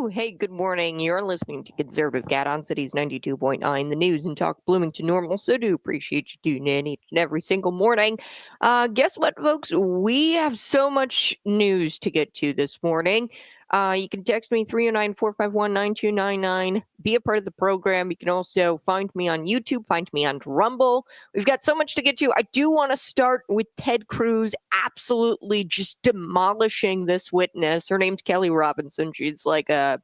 Woo! Hey, good morning. You're listening to Conservative Cat on Cities 92.9, the news and talk Bloomington Normal. So do appreciate you tuning in each and every single morning. Guess what, folks? We have so much news to get to this morning. You can text me 309-451-9299. Be a part of the program. You can also find me on YouTube, find me on Rumble. We've got so much to get to. I do want to start with Ted Cruz absolutely just demolishing this witness. Her name's Kelly Robinson. She's like a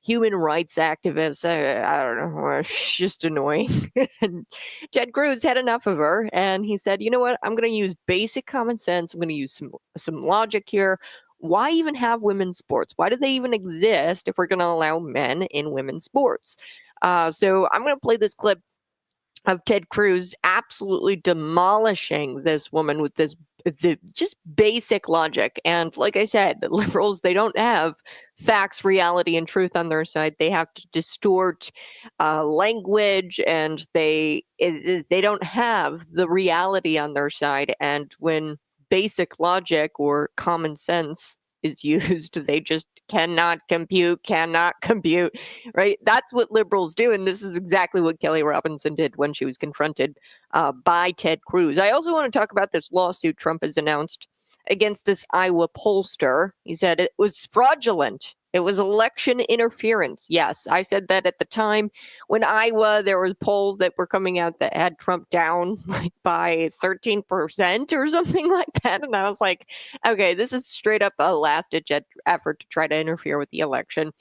human rights activist. I don't know. She's just annoying. And Ted Cruz had enough of her, and he said, "You know what? I'm going to use basic common sense. I'm going to use some logic here. Why even have women's sports? Why do they even exist if we're going to allow men in women's sports?" So I'm going to play this clip of Ted Cruz absolutely demolishing this woman with the just basic logic. And like I said, the liberals, they don't have facts, reality, and truth on their side. They have to distort language, and they don't have the reality on their side. And when basic logic or common sense is used, they just cannot compute, right? That's what liberals do. And this is exactly what Kelly Robinson did when she was confronted by Ted Cruz. I also want to talk about this lawsuit Trump has announced against this Iowa pollster. He said it was fraudulent. It was election interference. Yes, I said that at the time when Iowa, there was polls that were coming out that had Trump down like by 13% or something like that. And I was like, okay, this is straight up a last-ditch effort to try to interfere with the election.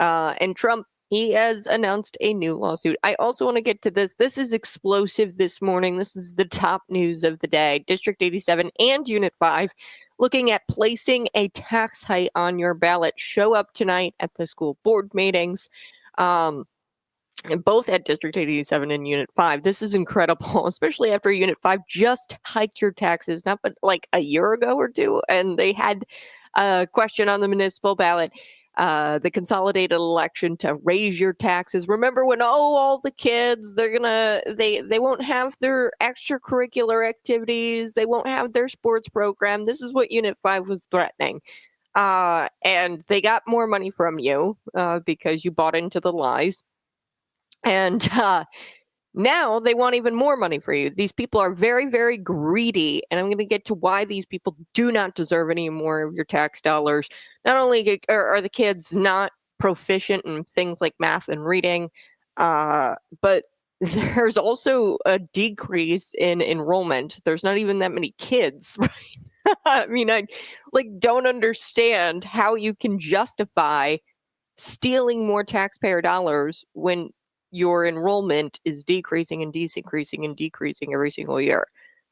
And Trump, he has announced a new lawsuit. I also want to get to this. This is explosive this morning. This is the top news of the day. District 87 and Unit 5 looking at placing a tax hike on your ballot. Show up tonight at the school board meetings. And both at District 87 and Unit 5. This is incredible, especially after Unit 5 just hiked your taxes, not but like a year ago or two, and they had a question on the municipal ballot, the consolidated election to raise your taxes. Remember when, all the kids, they won't have their extracurricular activities, they won't have their sports program. This is what Unit 5 was threatening. And they got more money from you because you bought into the lies. And now they want even more money for you. These people are very, very greedy. And I'm going to get to why these people do not deserve any more of your tax dollars. Not only are the kids not proficient in things like math and reading, but there's also a decrease in enrollment. There's not even that many kids, right? I mean, I don't understand how you can justify stealing more taxpayer dollars when your enrollment is decreasing and decreasing every single year.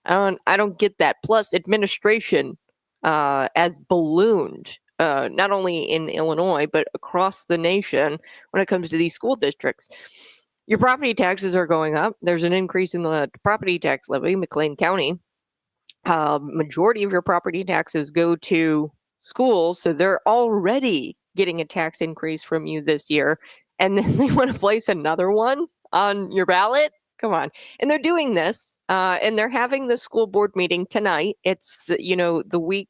I don't get that. Plus, administration has ballooned, not only in Illinois, but across the nation when it comes to these school districts. Your property taxes are going up. There's an increase in the property tax levy, McLean County. Majority of your property taxes go to schools, so they're already getting a tax increase from you this year. And then they want to place another one on your ballot? Come on. And they're doing this, and they're having the school board meeting tonight. It's, the week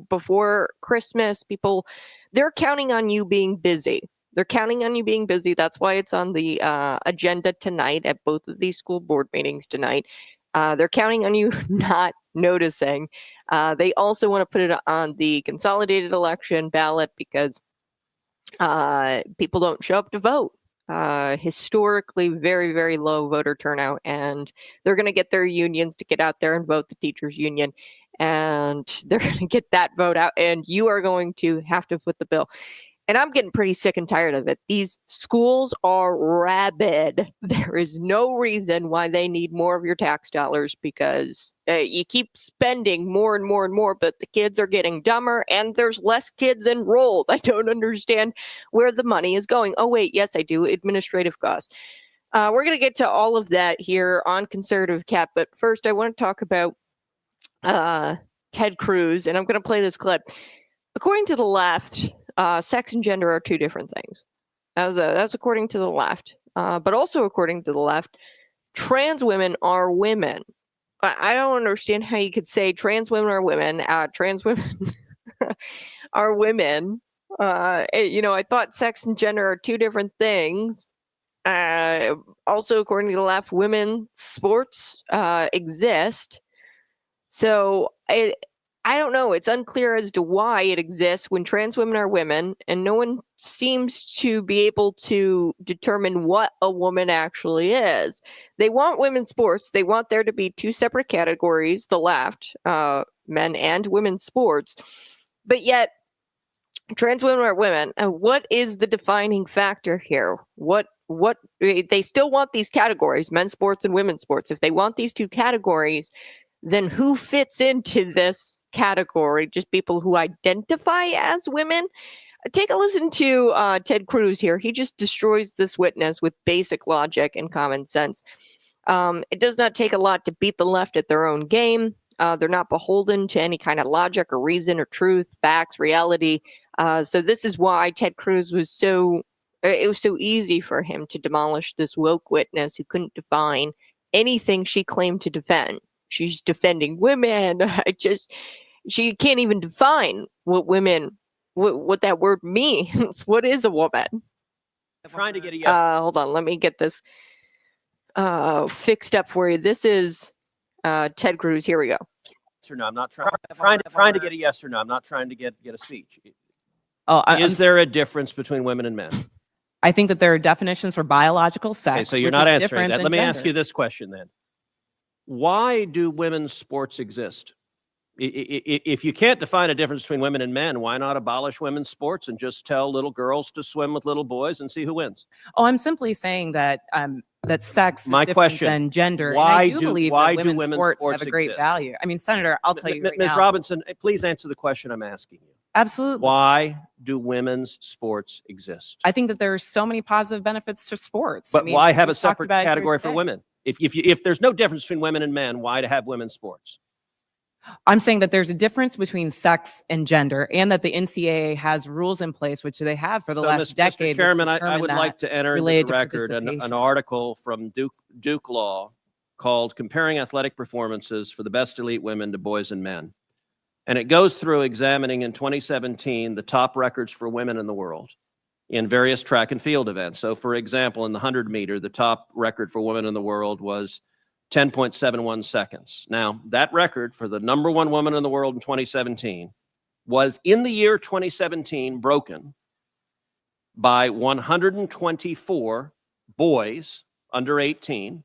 before Christmas. People, they're counting on you being busy. That's why it's on the agenda tonight at both of these school board meetings tonight. They're counting on you not noticing. They also want to put it on the consolidated election ballot because people don't show up to vote. Historically very, very low voter turnout, and they're going to get their unions to get out there and vote, the teachers union, and they're going to get that vote out, and you are going to have to foot the bill. And I'm getting pretty sick and tired of it. These schools are rabid. There is no reason why they need more of your tax dollars because you keep spending more and more and more, but the kids are getting dumber and there's less kids enrolled. I don't understand where the money is going. Oh, wait, yes, I do. Administrative costs. We're going to get to all of that here on Conservative Cat, but first I want to talk about Ted Cruz, and I'm going to play this clip. According to the left, sex and gender are two different things. That's according to the left. But also according to the left, trans women are women. I don't understand how you could say trans women are women. Trans women are women. I thought sex and gender are two different things. Also, according to the left, women's sports exist. So I don't know. It's unclear as to why it exists when trans women are women, and no one seems to be able to determine what a woman actually is. They want women's sports. They want there to be two separate categories, the left, men and women's sports. But yet, trans women are women. And what is the defining factor here? What they still want these categories, men's sports and women's sports. If they want these two categories, then who fits into this category? Just people who identify as women? Take a listen to Ted Cruz here. He just destroys this witness with basic logic and common sense. It does not take a lot to beat the left at their own game. They're not beholden to any kind of logic or reason or truth, facts, reality. So this is why Ted Cruz was it was so easy for him to demolish this woke witness who couldn't define anything she claimed to defend. She's defending women. She can't even define what that word means. What is a woman? I'm trying to get a yes. Hold on, let me get this fixed up for you. This is Ted Cruz. Here we go. Yes or no? I'm not trying to get a yes or no. I'm not trying to get a speech. Is there a difference between women and men? I think that there are definitions for biological sex. Okay, so you're not answering that. Let me ask you this question then. Why do women's sports exist? If you can't define a difference between women and men, why not abolish women's sports and just tell little girls to swim with little boys and see who wins? Oh, I'm simply saying that that sex is My different question, than gender. why and I do believe that women's sports have a great exist? value. I mean, Senator, I'll tell you right Ms. now. Robinson, please answer the question I'm asking you. Absolutely. Why do women's sports exist? I think that there are so many positive benefits to sports. But I mean, why have a we've talked separate about it here category for today. women? If there's no difference between women and men, why to have women's sports? I'm saying that there's a difference between sex and gender, and that the NCAA has rules in place, which they have for the last decade. Mr. Chairman, I would like to enter into the record an article from Duke Law called Comparing Athletic Performances for the Best Elite Women to Boys and Men. And it goes through examining in 2017 the top records for women in the world in various track and field events. So, for example, in the 100 meter, the top record for women in the world was 10.71 seconds. Now, that record for the number one woman in the world in 2017 was in the year 2017 broken by 124 boys under 18.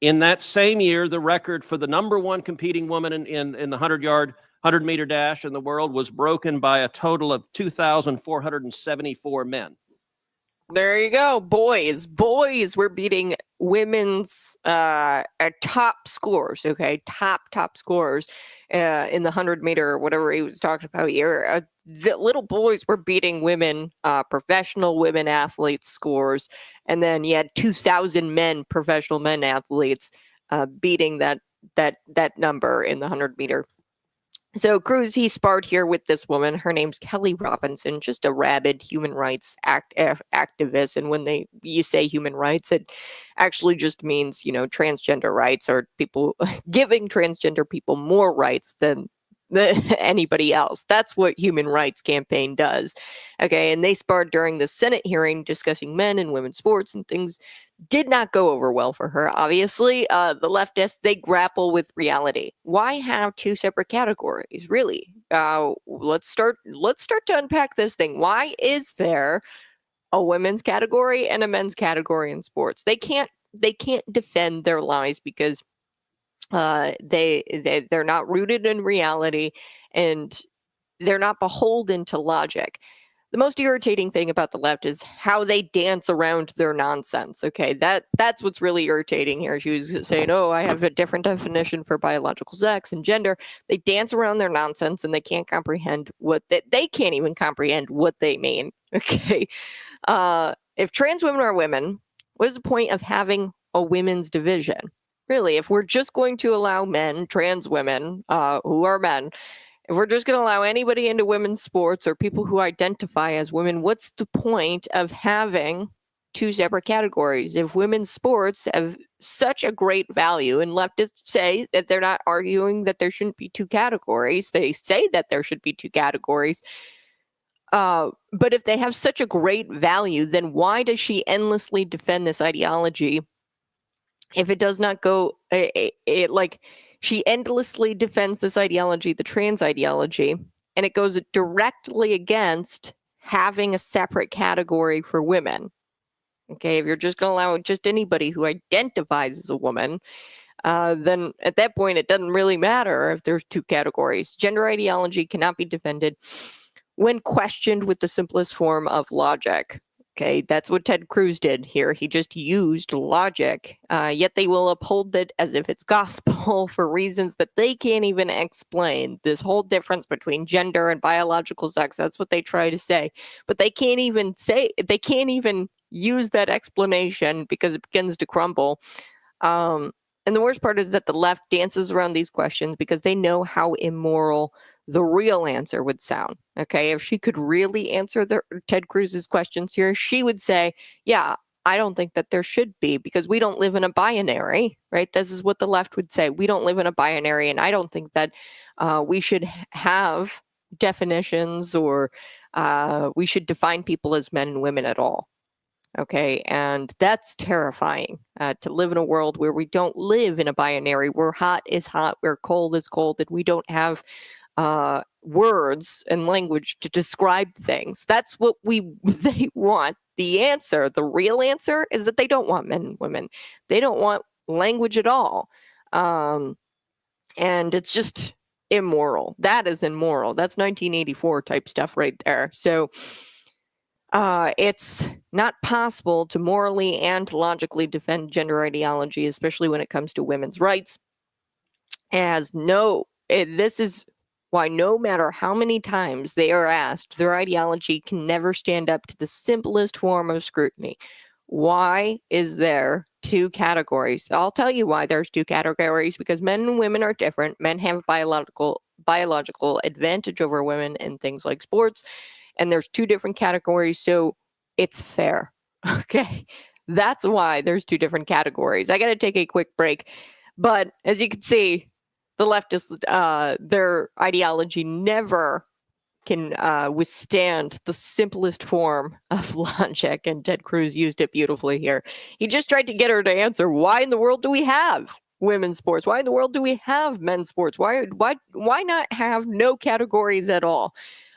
In that same year, the record for the number one competing woman in the 100-meter dash in the world was broken by a total of 2,474 men. There you go. Boys were beating women's top scores. Okay, top scores in the 100-meter or whatever he was talking about here. The little boys were beating women, professional women athletes scores, and then you had 2,000 men, professional men athletes, beating that number in the 100-meter. So Cruz, he sparred here with this woman. Her name's Kelly Robinson, just a rabid human rights activist. And when you say human rights, it actually just means, transgender rights, or people giving transgender people more rights than anybody else. That's what Human Rights Campaign does. Okay, and they sparred during the Senate hearing discussing men and women's sports, and things did not go over well for her. Obviously, the leftists, they grapple with reality. Why have two separate categories? Really? Let's start to unpack this thing. Why is there a women's category and a men's category in sports? They can't defend their lies because they're not rooted in reality, and they're not beholden to logic. The most irritating thing about the left is how they dance around their nonsense. Okay, that's what's really irritating here. She was saying, "Oh, I have a different definition for biological sex and gender." They dance around their nonsense, and they can't comprehend they can't even comprehend what they mean. Okay, if trans women are women, what is the point of having a women's division? Really, if we're just going to allow men, trans women, who are men, if we're just going to allow anybody into women's sports or people who identify as women, what's the point of having two separate categories? If women's sports have such a great value, and leftists say that they're not arguing that there shouldn't be two categories, they say that there should be two categories. But if they have such a great value, then why does she endlessly defend this ideology? If it does not go, like she endlessly defends this ideology, the trans ideology, and it goes directly against having a separate category for women. Okay, if you're just going to allow just anybody who identifies as a woman, then at that point, it doesn't really matter if there's two categories. Gender ideology cannot be defended when questioned with the simplest form of logic. Okay, that's what Ted Cruz did here. He just used logic, yet they will uphold it as if it's gospel for reasons that they can't even explain. This whole difference between gender and biological sex, that's what they try to say. But they can't even use that explanation because it begins to crumble. And the worst part is that the left dances around these questions because they know how immoral the real answer would sound. Okay, if she could really answer Ted Cruz's questions here, she would say, yeah, I don't think that there should be, because we don't live in a binary, right? This is what the left would say. We don't live in a binary, and I don't think that we should have definitions or we should define people as men and women at all. Okay, and that's terrifying, to live in a world where we don't live in a binary, where hot is hot, where cold is cold, and we don't have words and language to describe things. That's what they want. The answer, the real answer, is that they don't want men and women. They don't want language at all. And it's just immoral. That is immoral. That's 1984 type stuff right there. So it's not possible to morally and logically defend gender ideology, especially when it comes to women's rights. This is why no matter how many times they are asked, their ideology can never stand up to the simplest form of scrutiny. Why is there two categories? I'll tell you why there's two categories, because men and women are different. Men have biological advantage over women in things like sports, and there's two different categories, so it's fair. Okay, that's why there's two different categories. I got to take a quick break, but as you can see, the leftists, their ideology never can withstand the simplest form of logic, and Ted Cruz used it beautifully here. He just tried to get her to answer, why in the world do we have women's sports? Why in the world do we have men's sports? Why not have no categories at all?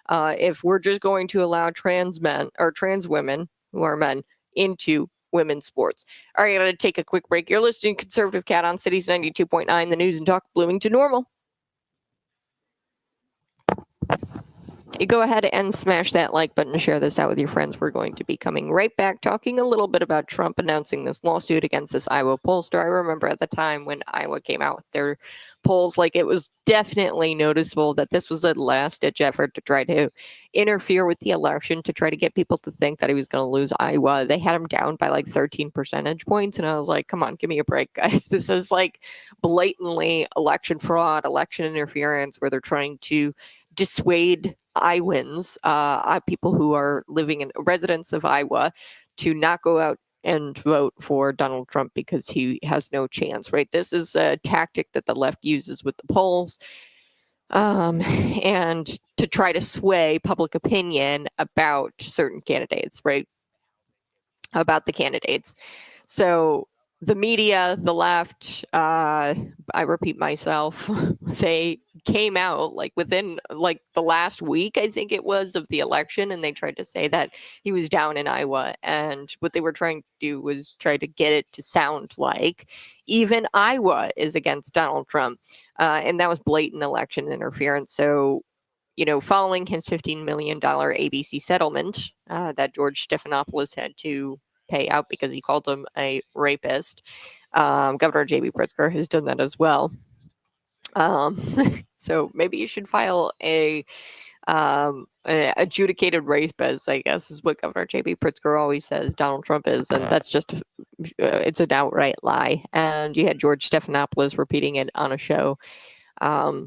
If we're just going to allow trans men or trans women who are men into women's sports. All right, I'm going to take a quick break. You're listening to Conservative Cat on Cities 92.9, the news and talk Bloomington Normal. You go ahead and smash that like button to share this out with your friends. We're going to be coming right back talking a little bit about Trump announcing this lawsuit against this Iowa pollster. I remember at the time when Iowa came out with their polls, like, it was definitely noticeable that this was a last-ditch effort to try to interfere with the election, to try to get people to think that he was going to lose Iowa. They had him down by like 13 percentage points, and I was like, come on, give me a break, guys. This is like blatantly election fraud, election interference, where they're trying to dissuade Iowans, people who are living in residents of Iowa, to not go out and vote for Donald Trump because he has no chance, right? This is a tactic that the left uses with the polls, and to try to sway public opinion about certain candidates, right? About the candidates. So the media, the left, I repeat myself, they came out like within like the last week, I think it was, of the election, and they tried to say that he was down in Iowa. And what they were trying to do was try to get it to sound like even Iowa is against Donald Trump. And that was blatant election interference. So, following his $15 million ABC settlement that George Stephanopoulos had to pay out because he called him a rapist, Governor J.B. Pritzker has done that as well. So maybe you should file an adjudicated rapist, I guess, is what Governor J.B. Pritzker always says Donald Trump is, and that's just, it's an outright lie. And you had George Stephanopoulos repeating it on a show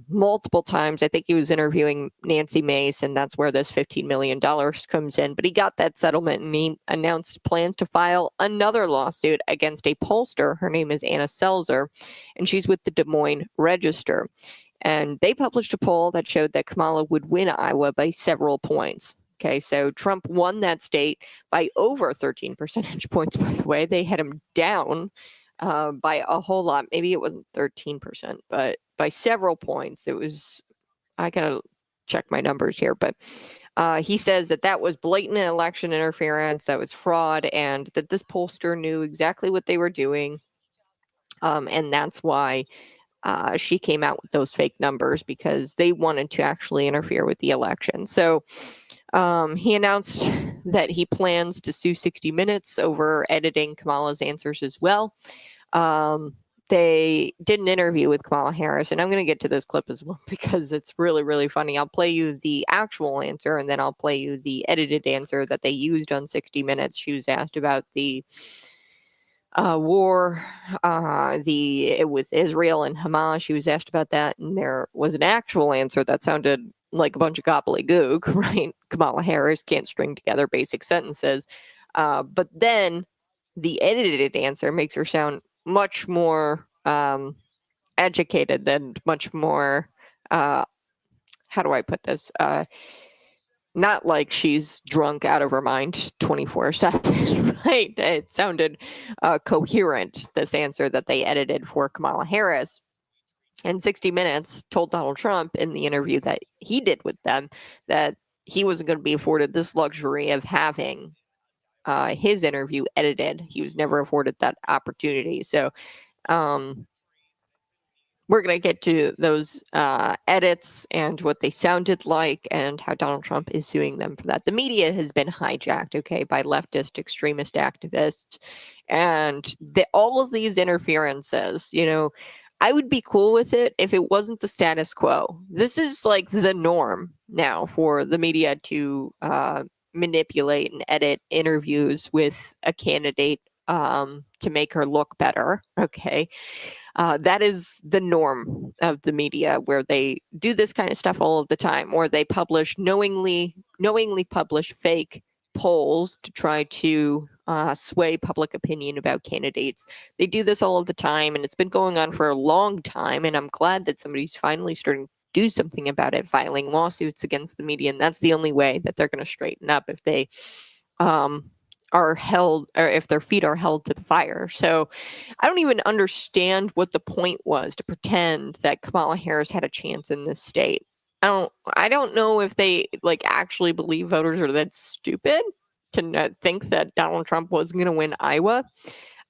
multiple times. I think he was interviewing Nancy Mace, and that's where this $15 million comes in. But he got that settlement, and he announced plans to file another lawsuit against a pollster. Her name is Anna Selzer, and she's with the Des Moines Register. And they published a poll that showed that Kamala would win Iowa by several points. Okay, so Trump won that state by over 13 percentage points, by the way. They had him down by a whole lot. Maybe it wasn't 13%, but by several points. It was, I got to check my numbers here, but he says that was blatant election interference, that was fraud, and that this pollster knew exactly what they were doing. And that's why she came out with those fake numbers, because they wanted to actually interfere with the election. So he announced that he plans to sue 60 Minutes over editing Kamala's answers as well. They did an interview with Kamala Harris, and I'm going to get to this clip as well because it's really, really funny. I'll play you the actual answer, and then I'll play you the edited answer that they used on 60 Minutes. She was asked about the war with Israel and Hamas. She was asked about that, and there was an actual answer that sounded like a bunch of gobbledygook, right? Kamala Harris can't string together basic sentences. But then the edited answer makes her sound much more educated and much more, how do I put this? Not like she's drunk out of her mind 24/7, right? It sounded coherent, this answer that they edited for Kamala Harris. And 60 Minutes told Donald Trump in the interview that he did with them that he wasn't going to be afforded this luxury of having his interview edited. He was never afforded that opportunity. So we're going to get to those edits and what they sounded like and how Donald Trump is suing them for that. The media has been hijacked, okay, by leftist extremist activists. And all of these interferences, I would be cool with it if it wasn't the status quo. This is like the norm now for the media to manipulate and edit interviews with a candidate to make her look better, okay? That is the norm of the media, where they do this kind of stuff all of the time, or they knowingly publish fake polls to try to sway public opinion about candidates. They do this all of the time, and it's been going on for a long time, and I'm glad that somebody's finally starting to do something about it, filing lawsuits against the media, and that's the only way that they're going to straighten up, if they are held, or if their feet are held to the fire. So I don't even understand what the point was to pretend that Kamala Harris had a chance in this state. I don't know if they actually believe voters are that stupid to not think that Donald Trump was going to win Iowa.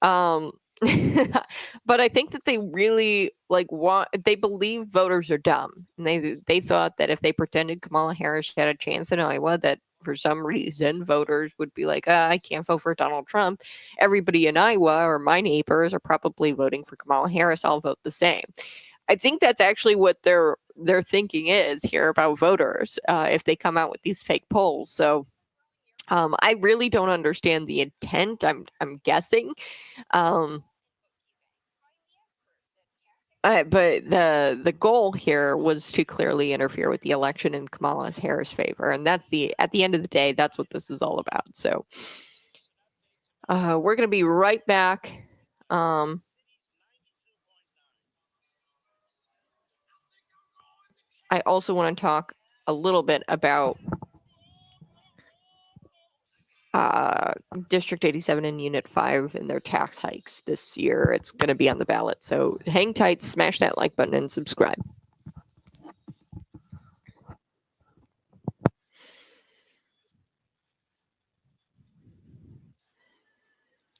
But I think that they really they believe voters are dumb, and they thought that if they pretended Kamala Harris had a chance in Iowa, that for some reason voters would be like, I can't vote for Donald Trump. Everybody in Iowa, or my neighbors, are probably voting for Kamala Harris. I'll vote the same. I think that's actually what their thinking is here about voters, if they come out with these fake polls. So I really don't understand the intent. I'm guessing. But the goal here was to clearly interfere with the election in Kamala Harris' favor, and at the end of the day, that's what this is all about. So we're going to be right back. I also want to talk a little bit about District 87 and Unit 5 and their tax hikes this year. It's going to be on the ballot. So hang tight, smash that like button, and subscribe.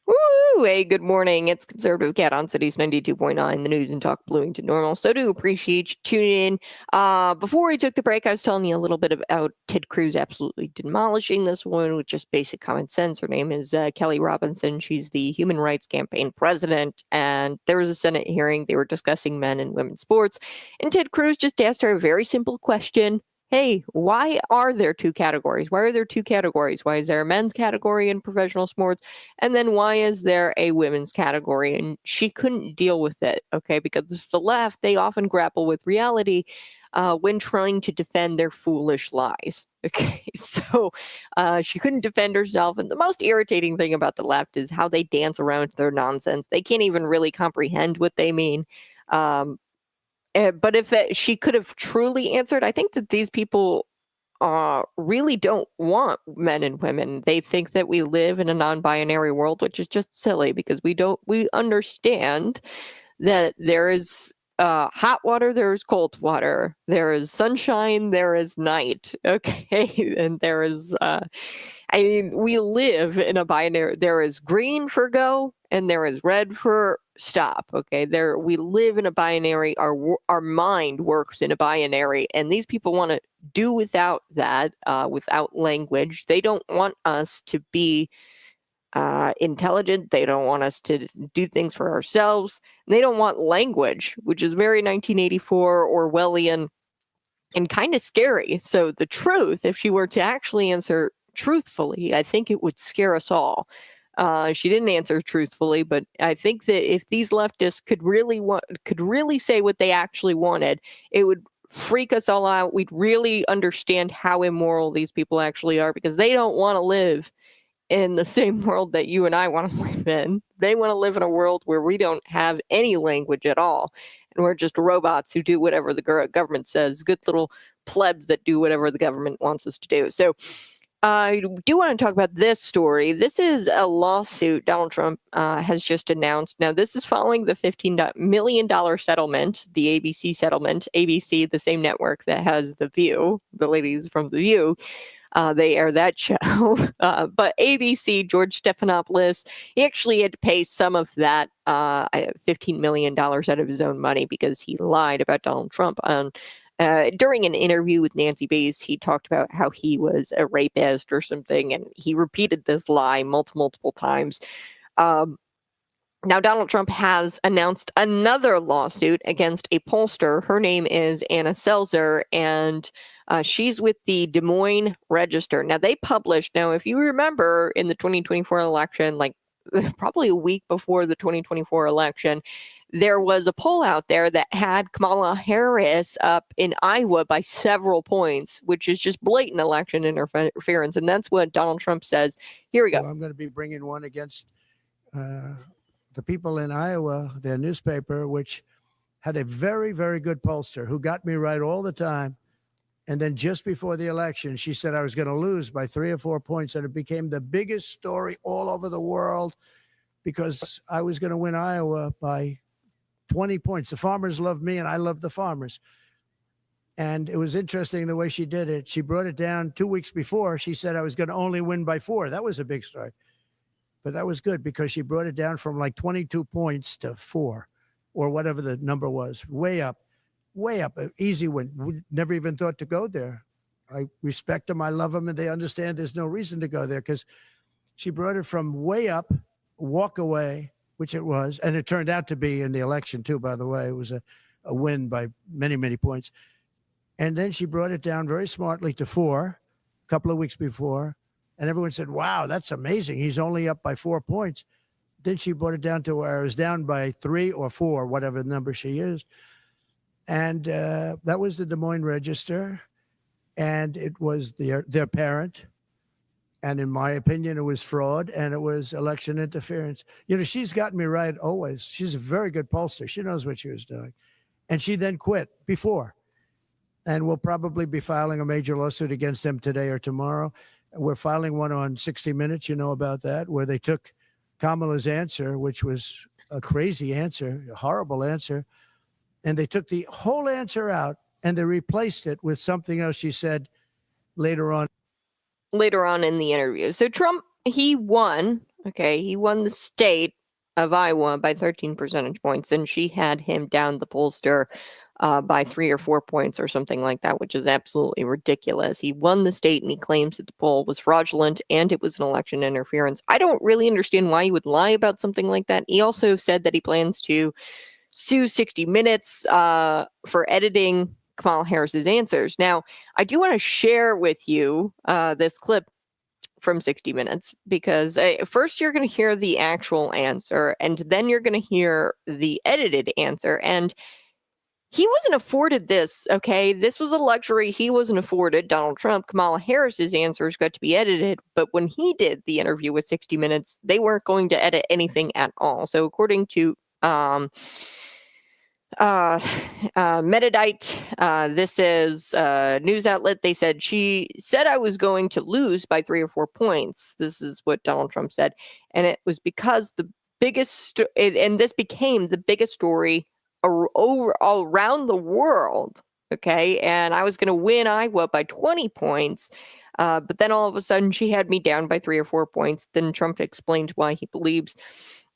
Woo! Hey, good morning. It's Conservative Cat on Cities 92.9, the news and talk Bloomington Normal. So do appreciate you tuning in. Before we took the break, I was telling you a little bit about Ted Cruz absolutely demolishing this one with just basic common sense. Her name is Kelly Robinson. She's the Human Rights Campaign president, and there was a Senate hearing. They were discussing men and women's sports, and Ted Cruz just asked her a very simple question. Hey, why are there two categories? Why are there two categories? Why is there a men's category in professional sports? And then why is there a women's category? And she couldn't deal with it, okay? Because the left, they often grapple with reality when trying to defend their foolish lies, okay? So she couldn't defend herself. And the most irritating thing about the left is how they dance around their nonsense. They can't even really comprehend what they mean. But if she could have truly answered, I think that these people really don't want men and women. They think that we live in a non-binary world, which is just silly because we understand that there is hot water, there is cold water, there is sunshine, there is night. Okay. And there is, we live in a binary. There is green for go and there is red for stop. Okay. We live in a binary. Our mind works in a binary, and these people want to do without that, without language. They don't want us to be intelligent. They don't want us to do things for ourselves. They don't want language, which is very 1984 Orwellian and kind of scary. So the truth, if she were to actually answer truthfully, I think it would scare us all. She didn't answer truthfully, but I think that if these leftists could really say what they actually wanted, it would freak us all out. We'd really understand how immoral these people actually are, because they don't want to live in the same world that you and I want to live in. They want to live in a world where we don't have any language at all, and we're just robots who do whatever the government says, good little plebs that do whatever the government wants us to do. So I do want to talk about this story. This is a lawsuit Donald Trump has just announced. Now, this is following the $15 million settlement, the ABC settlement. ABC, the same network that has The View, the ladies from The View. They air that show. But ABC, George Stephanopoulos, he actually had to pay some of that $15 million out of his own money because he lied about Donald Trump. During an interview with Nancy Bass, he talked about how he was a rapist or something, and he repeated this lie multiple times. Now, Donald Trump has announced another lawsuit against a pollster. Her name is Anna Selzer, and she's with the Des Moines Register. Now, they published, if you remember in the 2024 election, like probably a week before the 2024 election, there was a poll out there that had Kamala Harris up in Iowa by several points, which is just blatant election interference. And that's what Donald Trump says. Here we go. Well, I'm going to be bringing one against the people in Iowa, their newspaper, which had a very, very good pollster who got me right all the time. And then just before the election, she said I was going to lose by 3 or 4 points. And it became the biggest story all over the world because I was going to win Iowa by 20 points. The farmers loved me and I loved the farmers. And it was interesting the way she did it. She brought it down 2 weeks before. She said I was going to only win by 4. That was a big story. But that was good because she brought it down from like 22 points to 4 or whatever the number was. Way up, an easy win. We never even thought to go there. I respect them. I love them. And they understand there's no reason to go there because she brought it from way up, walk away, which it was. And it turned out to be in the election, too, by the way. It was a win by many, many points. And then she brought it down very smartly to 4 a couple of weeks before. And everyone said, wow, that's amazing. He's only up by 4 points. Then she brought it down to where I was down by 3 or 4, whatever number she used. And that was the Des Moines Register. And it was their parent. And in my opinion, it was fraud and it was election interference. You know, she's gotten me right always. She's a very good pollster. She knows what she was doing. And she then quit before. And we'll probably be filing a major lawsuit against them today or tomorrow. We're filing one on 60 Minutes, you know about that, where they took Kamala's answer, which was a crazy answer, a horrible answer, and they took the whole answer out and they replaced it with something else she said later on. Later on in the interview. So Trump, he won. Okay, he won the state of Iowa by 13 percentage points, and she had him down the pollster by 3 or 4 points or something like that, which is absolutely ridiculous. He won the state and he claims that the poll was fraudulent and it was an election interference. I don't really understand why he would lie about something like that. He also said that he plans to sue 60 Minutes for editing Kamala Harris's answers. Now, I do want to share with you this clip from 60 Minutes because first you're going to hear the actual answer and then you're going to hear the edited answer. And he wasn't afforded this, okay? This was a luxury he wasn't afforded. Donald Trump, Kamala Harris's answers got to be edited, but when he did the interview with 60 Minutes, they weren't going to edit anything at all. So according to Metadite, this is a news outlet. They said she said I was going to lose by 3 or 4 points. This is what Donald Trump said. And it was because the biggest, and this became the biggest story all around the world. Okay. And I was going to win Iowa by 20 points. But then all of a sudden she had me down by 3 or 4 points. Then Trump explained why he believes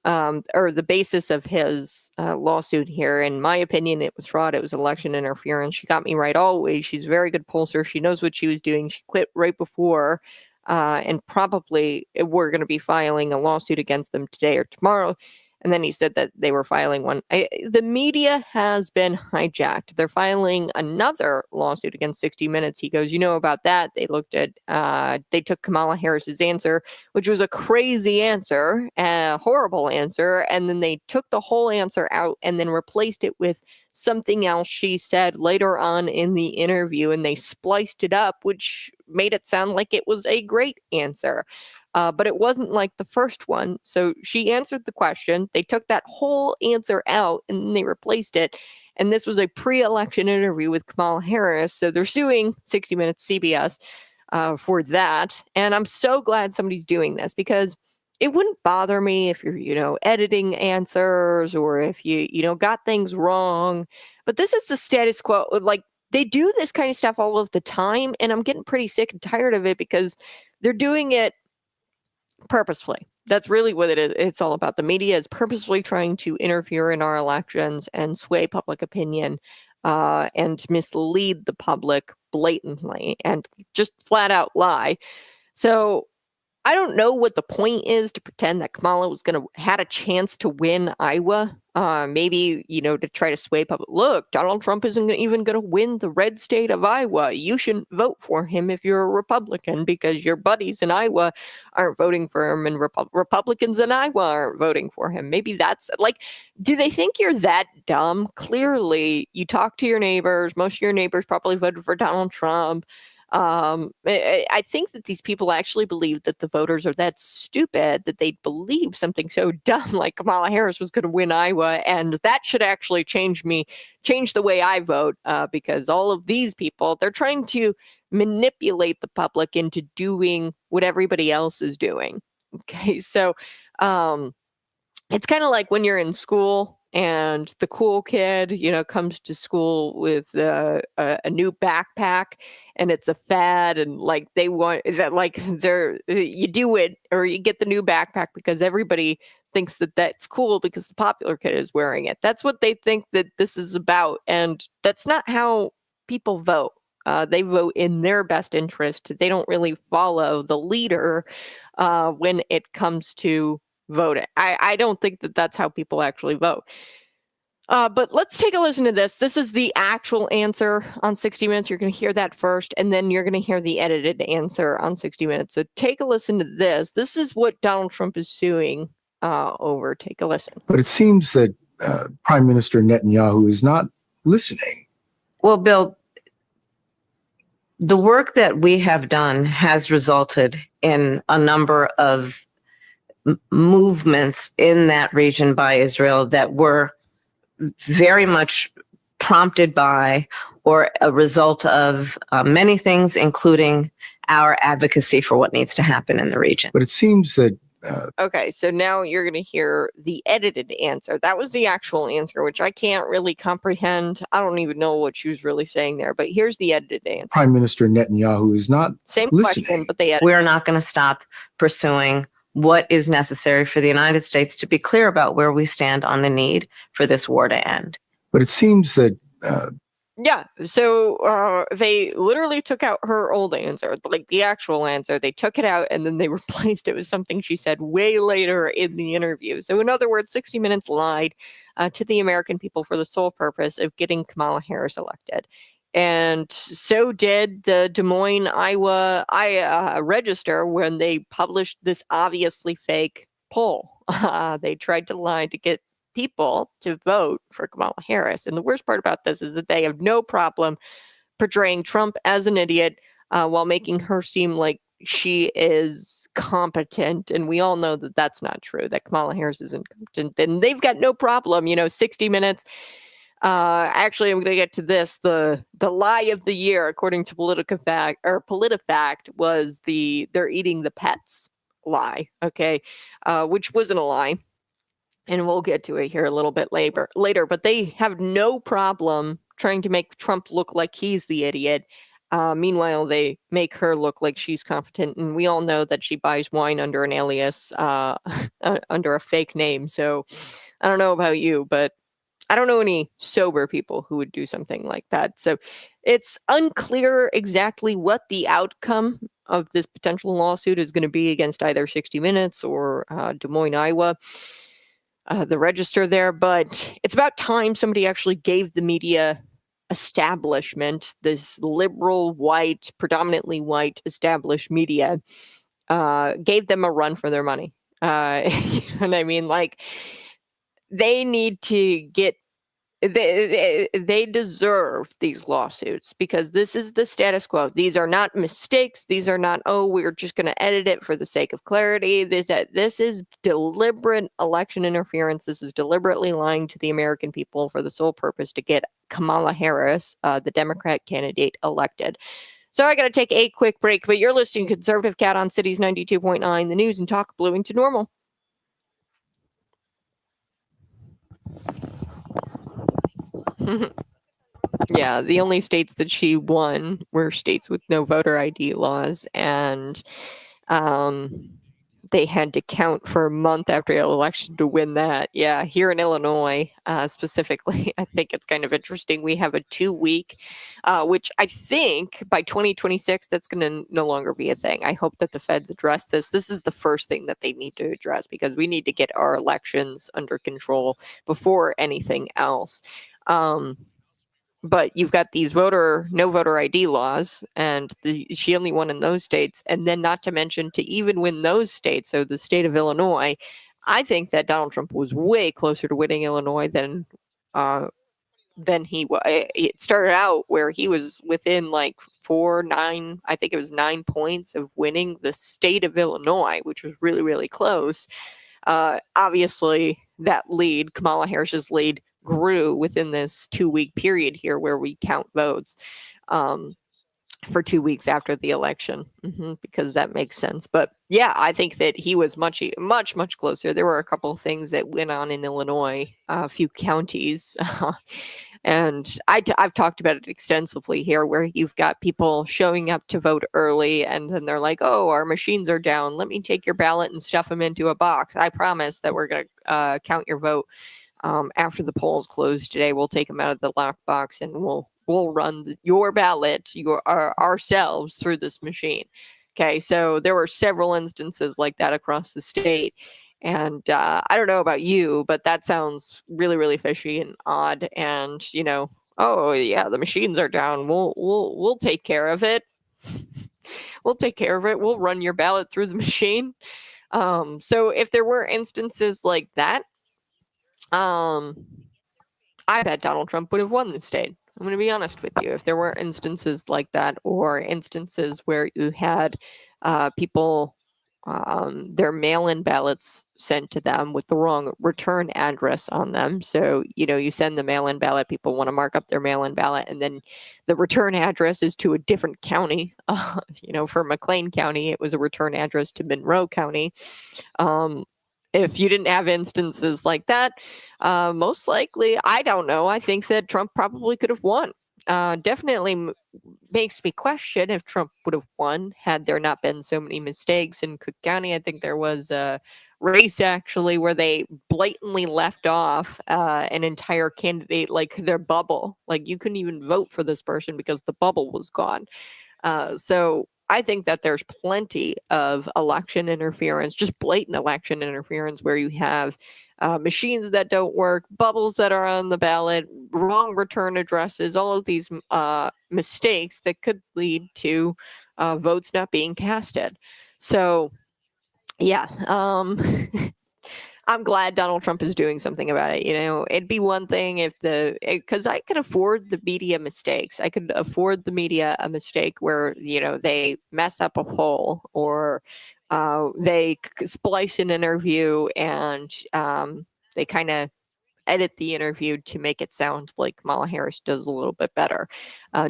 or the basis of his lawsuit here. In my opinion, it was fraud. It was election interference. She got me right always. She's a very good pollster. She knows what she was doing. She quit right before. And probably we're going to be filing a lawsuit against them today or tomorrow. And then he said that they were filing one. The media has been hijacked. They're filing another lawsuit against 60 Minutes. He goes, you know about that? They looked at, they took Kamala Harris's answer, which was a crazy answer, a horrible answer. And then they took the whole answer out and then replaced it with something else she said later on in the interview. And they spliced it up, which made it sound like it was a great answer. But it wasn't like the first one. So she answered the question. They took that whole answer out and then they replaced it. And this was a pre-election interview with Kamala Harris. So they're suing 60 Minutes CBS for that. And I'm so glad somebody's doing this because it wouldn't bother me if you're, editing answers or if you got things wrong. But this is the status quo. Like, they do this kind of stuff all of the time. And I'm getting pretty sick and tired of it because they're doing it purposefully. That's really what it is. It's all about. The media is purposefully trying to interfere in our elections and sway public opinion and mislead the public blatantly and just flat out lie. So I don't know what the point is to pretend that Kamala was had a chance to win Iowa. Maybe, to try to sway public. Look, Donald Trump isn't even going to win the red state of Iowa. You shouldn't vote for him if you're a Republican because your buddies in Iowa aren't voting for him and Republicans in Iowa aren't voting for him. Maybe that's do they think you're that dumb? Clearly, you talk to your neighbors. Most of your neighbors probably voted for Donald Trump. I think that these people actually believe that the voters are that stupid that they believe something so dumb like Kamala Harris was going to win Iowa, and that should actually change the way I vote, because all of these people, they're trying to manipulate the public into doing what everybody else is doing. Okay, so it's kind of like when you're in school and the cool kid, comes to school with a new backpack and it's a fad and they want that, you do it or you get the new backpack because everybody thinks that that's cool because the popular kid is wearing it. That's what they think that this is about. And that's not how people vote. They vote in their best interest. They don't really follow the leader when it comes to voting. I don't think that that's how people actually vote. But let's take a listen to this. This is the actual answer on 60 Minutes. You're going to hear that first, and then you're going to hear the edited answer on 60 Minutes. So take a listen to this. This is what Donald Trump is suing over. Take a listen. But it seems that Prime Minister Netanyahu is not listening. Well, Bill, the work that we have done has resulted in a number of movements in that region by Israel that were very much prompted by or a result of many things, including our advocacy for what needs to happen in the region. But it seems that okay, so now you're going to hear the edited answer. That was the actual answer, which I can't really comprehend. I don't even know what she was really saying there, but here's the edited answer. Prime Minister Netanyahu is not Same listening. question, but they edited. We're not going to stop pursuing what is necessary for the United States to be clear about where we stand on the need for this war to end. But it seems that yeah, so they literally took out her old answer, like the actual answer. They took it out and then they replaced it with something she said way later in the interview. So in other words, 60 Minutes lied to the American people for the sole purpose of getting Kamala Harris elected. And so did the Des Moines, Iowa Register when they published this obviously fake poll. They tried to lie to get people to vote for Kamala Harris. And the worst part about this is that they have no problem portraying Trump as an idiot while making her seem like she is competent. And we all know that that's not true, that Kamala Harris is incompetent. And they've got no problem, 60 Minutes. Actually, I'm going to get to this. The lie of the year, according to PolitiFact, was they're eating the pets lie. Okay, which wasn't a lie, and we'll get to it here a little bit later. But they have no problem trying to make Trump look like he's the idiot. Meanwhile, they make her look like she's competent, and we all know that she buys wine under an alias, under a fake name. So I don't know about you, but I don't know any sober people who would do something like that. So it's unclear exactly what the outcome of this potential lawsuit is going to be against either 60 Minutes or Des Moines, Iowa, the Register there. But it's about time somebody actually gave the media establishment, this liberal, white, predominantly white established media, gave them a run for their money. You know what I mean? Like, they need to get they deserve these lawsuits, because this is the status quo. These are not mistakes. These are not, oh, we're just going to edit it for the sake of clarity. This is deliberate election interference. This is deliberately lying to the American people for the sole purpose to get Kamala Harris, the Democrat candidate, elected. So I got to take a quick break, but you're listening to Conservative Cat on Cities 92.9, the news and talk bluing to normal. Yeah, the only states that she won were states with no voter ID laws, and they had to count for a month after the election to win that. Yeah, here in Illinois, specifically, I think it's kind of interesting. We have a 2-week, which I think by 2026, that's going to no longer be a thing. I hope that the feds address this. This is the first thing that they need to address, because we need to get our elections under control before anything else. But you've got these no voter ID laws, and she only won in those states. And then, not to mention, to even win those states, so the state of Illinois, I think that Donald Trump was way closer to winning Illinois than he was. It started out where he was within like 9 points of winning the state of Illinois, which was really, really close. Obviously, that lead, Kamala Harris's lead, grew within this 2-week period here where we count votes for 2 weeks after the election, because that makes sense. But yeah, I think that he was much, much closer. There were a couple of things that went on in Illinois, a few counties. And I've talked about it extensively here, where you've got people showing up to vote early, and then they're like, oh, our machines are down. Let me take your ballot and stuff them into a box. I promise that we're going to count your vote after the polls close today. We'll take them out of the lockbox, and we'll run your ballot ourselves through this machine. Okay, so there were several instances like that across the state. And I don't know about you, but that sounds really, really fishy and odd. And, oh yeah, the machines are down. We'll take care of it. We'll take care of it. We'll run your ballot through the machine. So if there were instances like that, I bet Donald Trump would have won the state. I'm going to be honest with you. If there were instances like that, or instances where you had people, their mail-in ballots sent to them with the wrong return address on them. So, you send the mail-in ballot, people want to mark up their mail-in ballot, and then the return address is to a different county. For McLean County, it was a return address to Monroe County. If you didn't have instances like that, most likely, I don't know, I think that Trump probably could have won. Definitely makes me question if Trump would have won had there not been so many mistakes in Cook County. I think there was a race, actually, where they blatantly left off an entire candidate, like their bubble. Like, you couldn't even vote for this person because the bubble was gone. So I think that there's plenty of election interference, just blatant election interference, where you have machines that don't work, bubbles that are on the ballot, wrong return addresses, all of these mistakes that could lead to votes not being casted. So, yeah, I'm glad Donald Trump is doing something about it. It'd be one thing if because I could afford the media mistakes. I could afford the media a mistake where, they mess up a poll, or they splice an interview, and they kind of edit the interview to make it sound like Kamala Harris does a little bit better,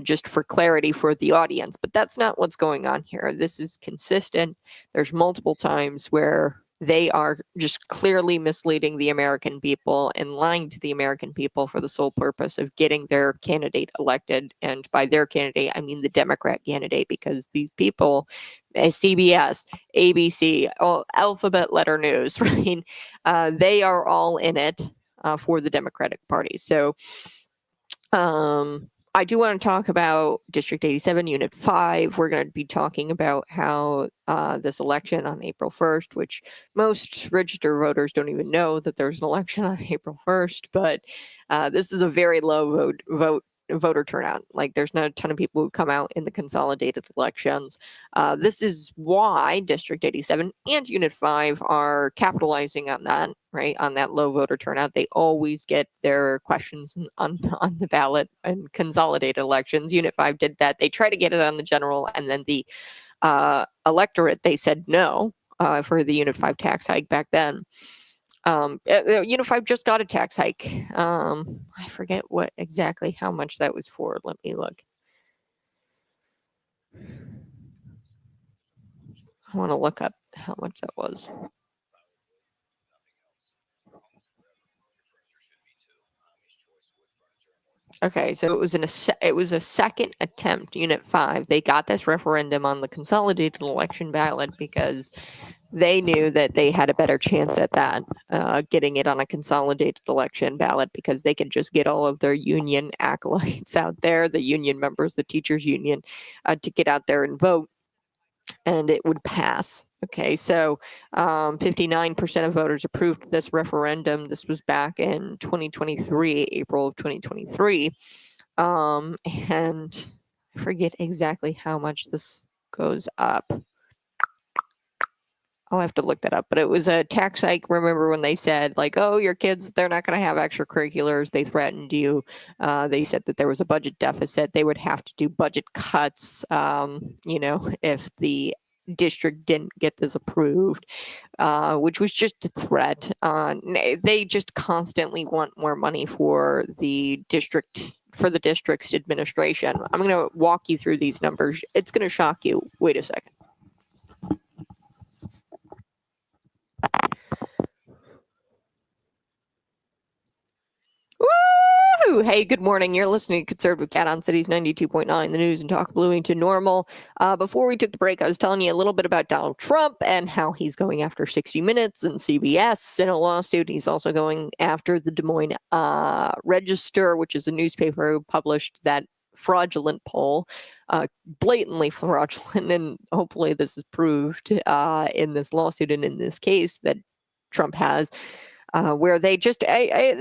just for clarity for the audience. But that's not what's going on here. This is consistent. There's multiple times where they are just clearly misleading the American people and lying to the American people for the sole purpose of getting their candidate elected. And by their candidate, I mean the Democrat candidate, because these people, CBS, ABC, alphabet letter news, right? They are all in it for the Democratic Party. So I do want to talk about District 87, Unit 5. We're going to be talking about how this election on April 1st, which most registered voters don't even know that there's an election on April 1st, but this is a very low voter turnout. Like, there's not a ton of people who come out in the consolidated elections. This is why District 87 and Unit 5 are capitalizing on that, right? On that low voter turnout. They always get their questions on the ballot in consolidated elections. Unit 5 did that. They tried to get it on the general, and then the electorate, they said no for the Unit 5 tax hike back then. Unit 5 just got a tax hike. I forget how much that was for. Let me look. I want to look up how much that was. Okay, so it was a second attempt, Unit 5. They got this referendum on the consolidated election ballot because they knew that they had a better chance at that, getting it on a consolidated election ballot, because they could just get all of their union acolytes out there, the union members, the teachers union, to get out there and vote, and it would pass. Okay, so 59% of voters approved this referendum. This was back in 2023, April of 2023. And I forget exactly how much this goes up. I'll have to look that up, but it was a tax hike. Remember when they said, like, oh, your kids, they're not going to have extracurriculars. They threatened you. They said that there was a budget deficit. They would have to do budget cuts, if the district didn't get this approved, which was just a threat. They just constantly want more money for the district's administration. I'm going to walk you through these numbers. It's going to shock you. Wait a second. Woo! Hey, good morning. You're listening to Conservative Cat on Cities 92.9, the news and talk Bloomington Normal. Before we took the break, I was telling you a little bit about Donald Trump and how he's going after 60 Minutes and CBS in a lawsuit. He's also going after the Des Moines Register, which is a newspaper who published that fraudulent poll, blatantly fraudulent, and hopefully this is proved in this lawsuit and in this case that Trump has. Where they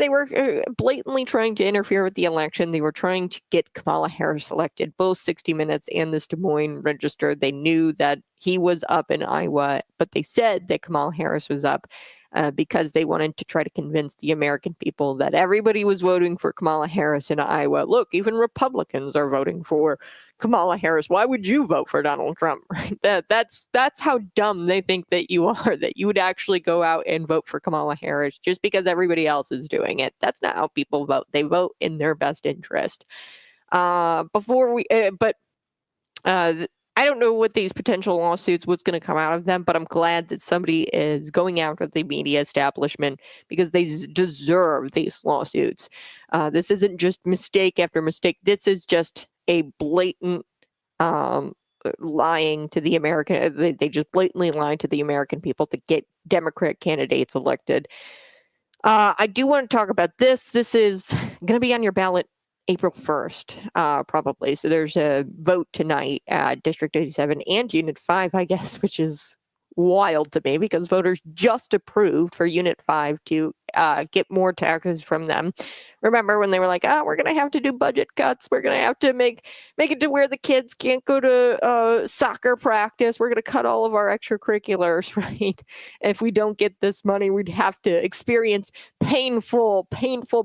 were blatantly trying to interfere with the election. They were trying to get Kamala Harris elected. Both 60 Minutes and this Des Moines Register, they knew that he was up in Iowa, but they said that Kamala Harris was up because they wanted to try to convince the American people that everybody was voting for Kamala Harris in Iowa. Look, even Republicans are voting for Kamala Harris. Why would you vote for Donald Trump? Right? That's how dumb they think that you are, that you would actually go out and vote for Kamala Harris just because everybody else is doing it. That's not how people vote. They vote in their best interest. I don't know what these potential lawsuits, what's going to come out of them, but I'm glad that somebody is going after the media establishment because they deserve these lawsuits. This isn't just mistake after mistake. This is just a blatant lying to the American. They just blatantly lied to the American people to get Democrat candidates elected. I do want to talk about this. This is going to be on your ballot April 1st, probably. So there's a vote tonight at District 87 and Unit 5, I guess, which is wild to me because voters just approved for Unit 5 to get more taxes from them. Remember when they were like, we're going to have to do budget cuts. We're going to have to make it to where the kids can't go to soccer practice. We're going to cut all of our extracurriculars, right? If we don't get this money, we'd have to experience painful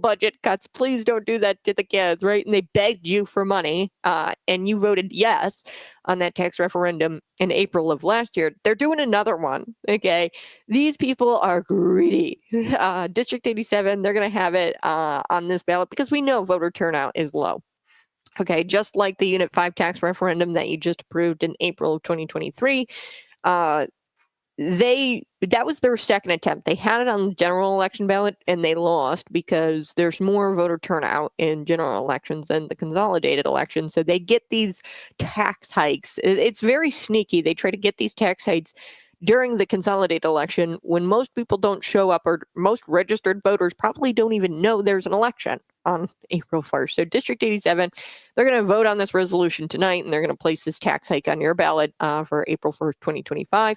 budget cuts. Please don't do that to the kids, right? And they begged you for money, and you voted yes on that tax referendum in April of last year. They're doing another one, okay? These people are greedy. District 87, they're going to have it on this ballot because we know voter turnout is low. Okay, just like the Unit 5 tax referendum that you just approved in April of 2023, that was their second attempt. They had it on the general election ballot and they lost because there's more voter turnout in general elections than the consolidated election. So they get these tax hikes. It's very sneaky. They try to get these tax hikes during the consolidated election when most people don't show up, or most registered voters probably don't even know there's an election on April 1st. So District 87, they're going to vote on this resolution tonight, and they're going to place this tax hike on your ballot for April 1st, 2025.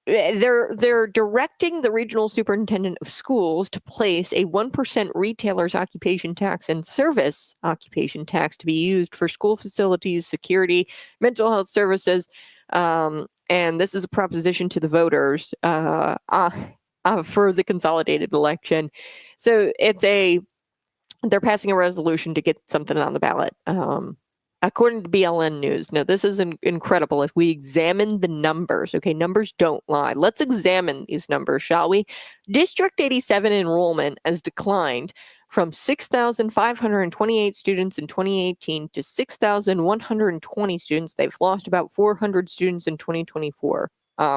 They're directing the regional superintendent of schools to place a 1% retailer's occupation tax and service occupation tax to be used for school facilities, security, mental health services. And this is a proposition to the voters for the consolidated election. So they're passing a resolution to get something on the ballot. According to BLN News. Now, this is incredible. If we examine the numbers, okay, numbers don't lie. Let's examine these numbers, shall we? District 87 enrollment has declined from 6,528 students in 2018 to 6,120 students. They've lost about 400 students in 2024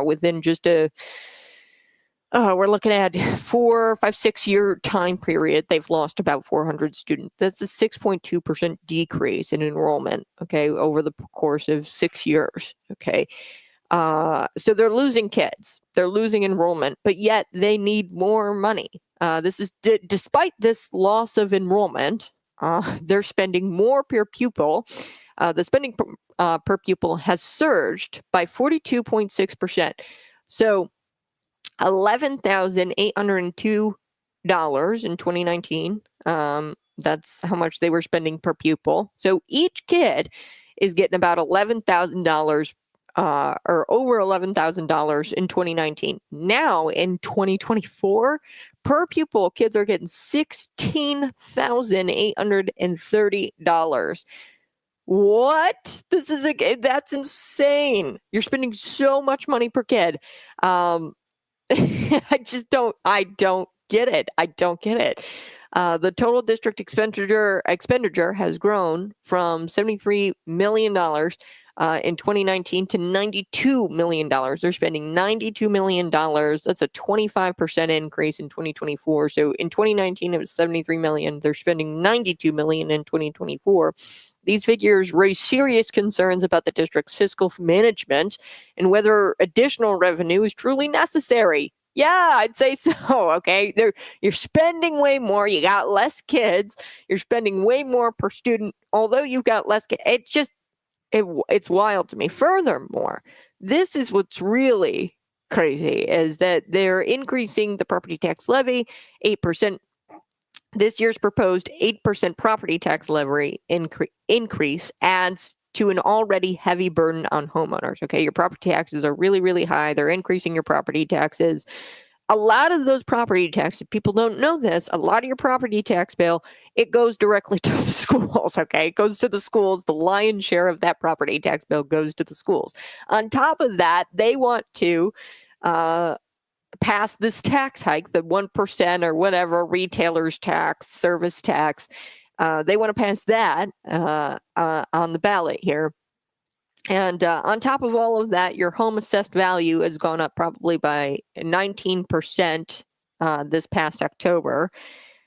within just we're looking at 4, 5, 6 year time period. They've lost about 400 students. That's a 6.2% decrease in enrollment, okay, over the course of 6 years, okay. So they're losing kids. They're losing enrollment, but yet they need more money. This is despite this loss of enrollment, they're spending more per pupil. The spending per pupil has surged by 42.6%. So $11,802 in 2019. That's how much they were spending per pupil. So each kid is getting about $11,000 or over $11,000 in 2019. Now in 2024, per pupil, kids are getting $16,830. What? That's insane. You're spending so much money per kid. I don't get it. I don't get it. The total district expenditure has grown from $73 million in 2019 to $92 million. They're spending $92 million. That's a 25% increase in 2024. So in 2019, it was $73 million. They're spending $92 million in 2024. These figures raise serious concerns about the district's fiscal management and whether additional revenue is truly necessary. Yeah, I'd say so. Okay, you're spending way more. You got less kids. You're spending way more per student, although you've got less kids. It's wild to me. Furthermore, this is what's really crazy is that they're increasing the property tax levy 8%. This year's proposed 8% property tax levy increase adds to an already heavy burden on homeowners. Okay, your property taxes are really, really high. They're increasing your property taxes. A lot of those property taxes, people don't know this, a lot of your property tax bill, it goes directly to the schools, okay? It goes to the schools. The lion's share of that property tax bill goes to the schools. On top of that, they want to pass this tax hike, the 1% or whatever, retailer's tax, service tax. They want to pass that on the ballot here. And on top of all of that, your home assessed value has gone up probably by 19% this past October.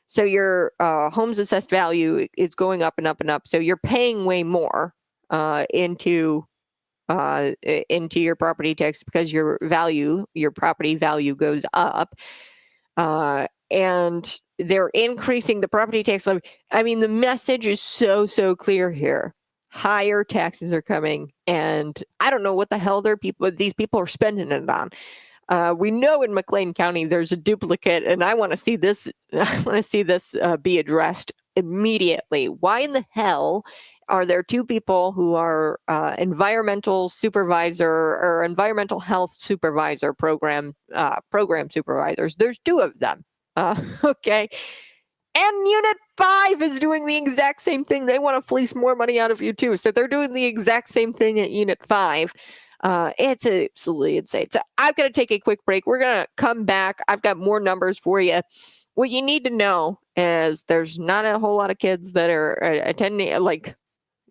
So your home's assessed value is going up and up and up. So you're paying way more into your property tax because your property value goes up. And they're increasing the property tax levy. I mean, the message is so clear here. Higher taxes are coming, and I don't know what the hell these people are spending it on. We know in McLean County there's a duplicate, and I want to see this. I want to see this be addressed immediately. Why in the hell are there two people who are environmental supervisor or environmental health supervisor program supervisors? There's two of them. Okay. And Unit 5 is doing the exact same thing. They want to fleece more money out of you too. So they're doing the exact same thing at Unit 5. It's absolutely insane. So I've got to take a quick break. We're going to come back. I've got more numbers for you. What you need to know is there's not a whole lot of kids that are attending, like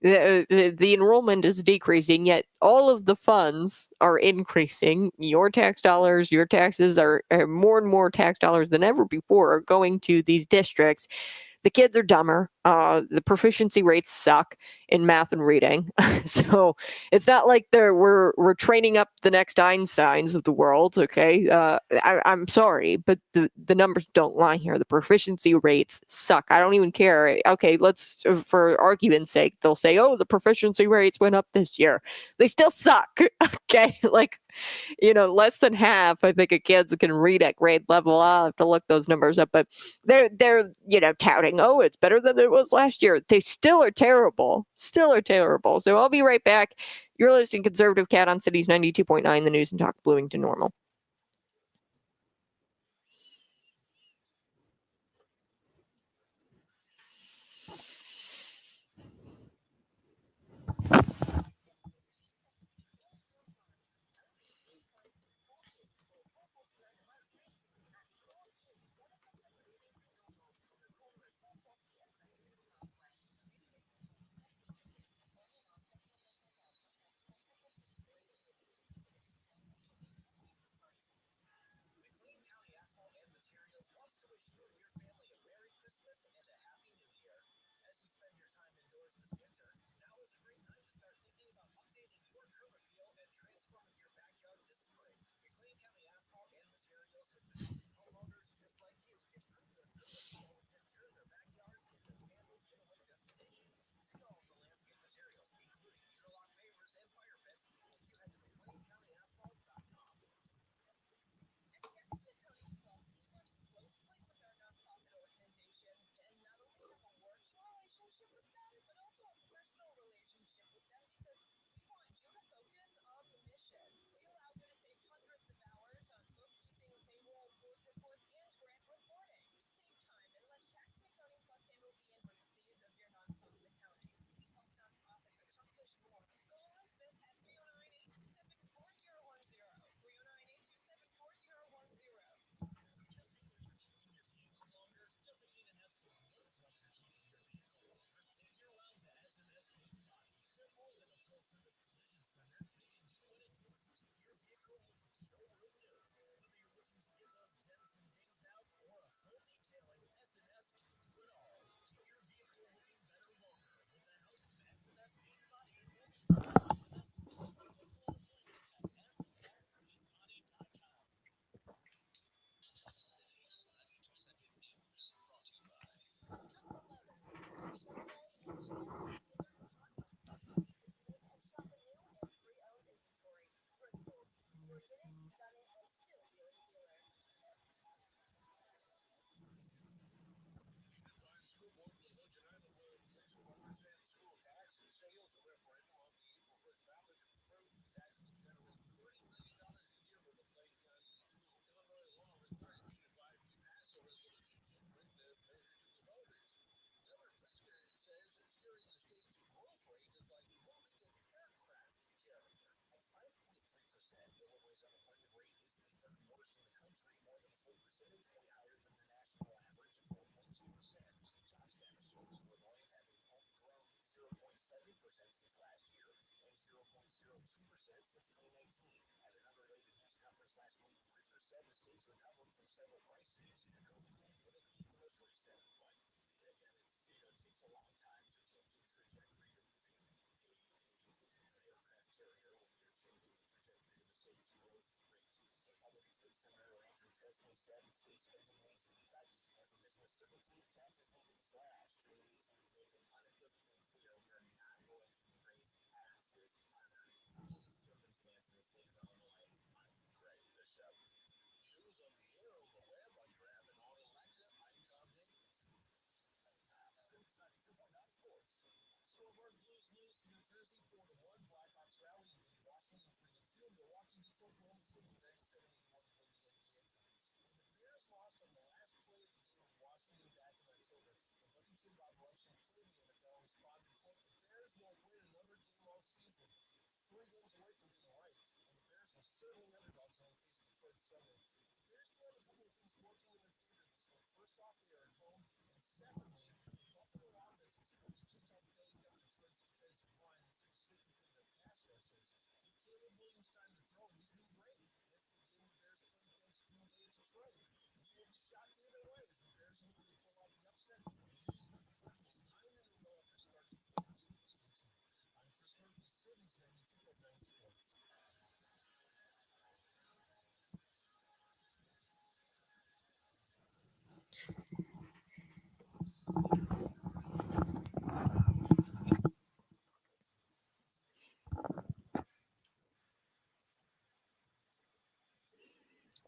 the enrollment is decreasing, yet all of the funds are increasing. Your tax dollars, your taxes are more and more tax dollars than ever before are going to these districts. The kids are dumber. The proficiency rates suck in math and reading. So it's not like we're training up the next Einsteins of the world. Okay, I'm sorry, but the numbers don't lie here. The proficiency rates suck. I don't even care. Okay, let's, for argument's sake, they'll say, oh, the proficiency rates went up this year. They still suck. Okay, like, less than half, I think, of kids can read at grade level. I'll have to look those numbers up, but they're touting, oh, it's better than it was last year. They still are terrible. So I'll be right back. You're listening to Conservative Cat on Cities 92.9, the News and Talk Bloomington Normal.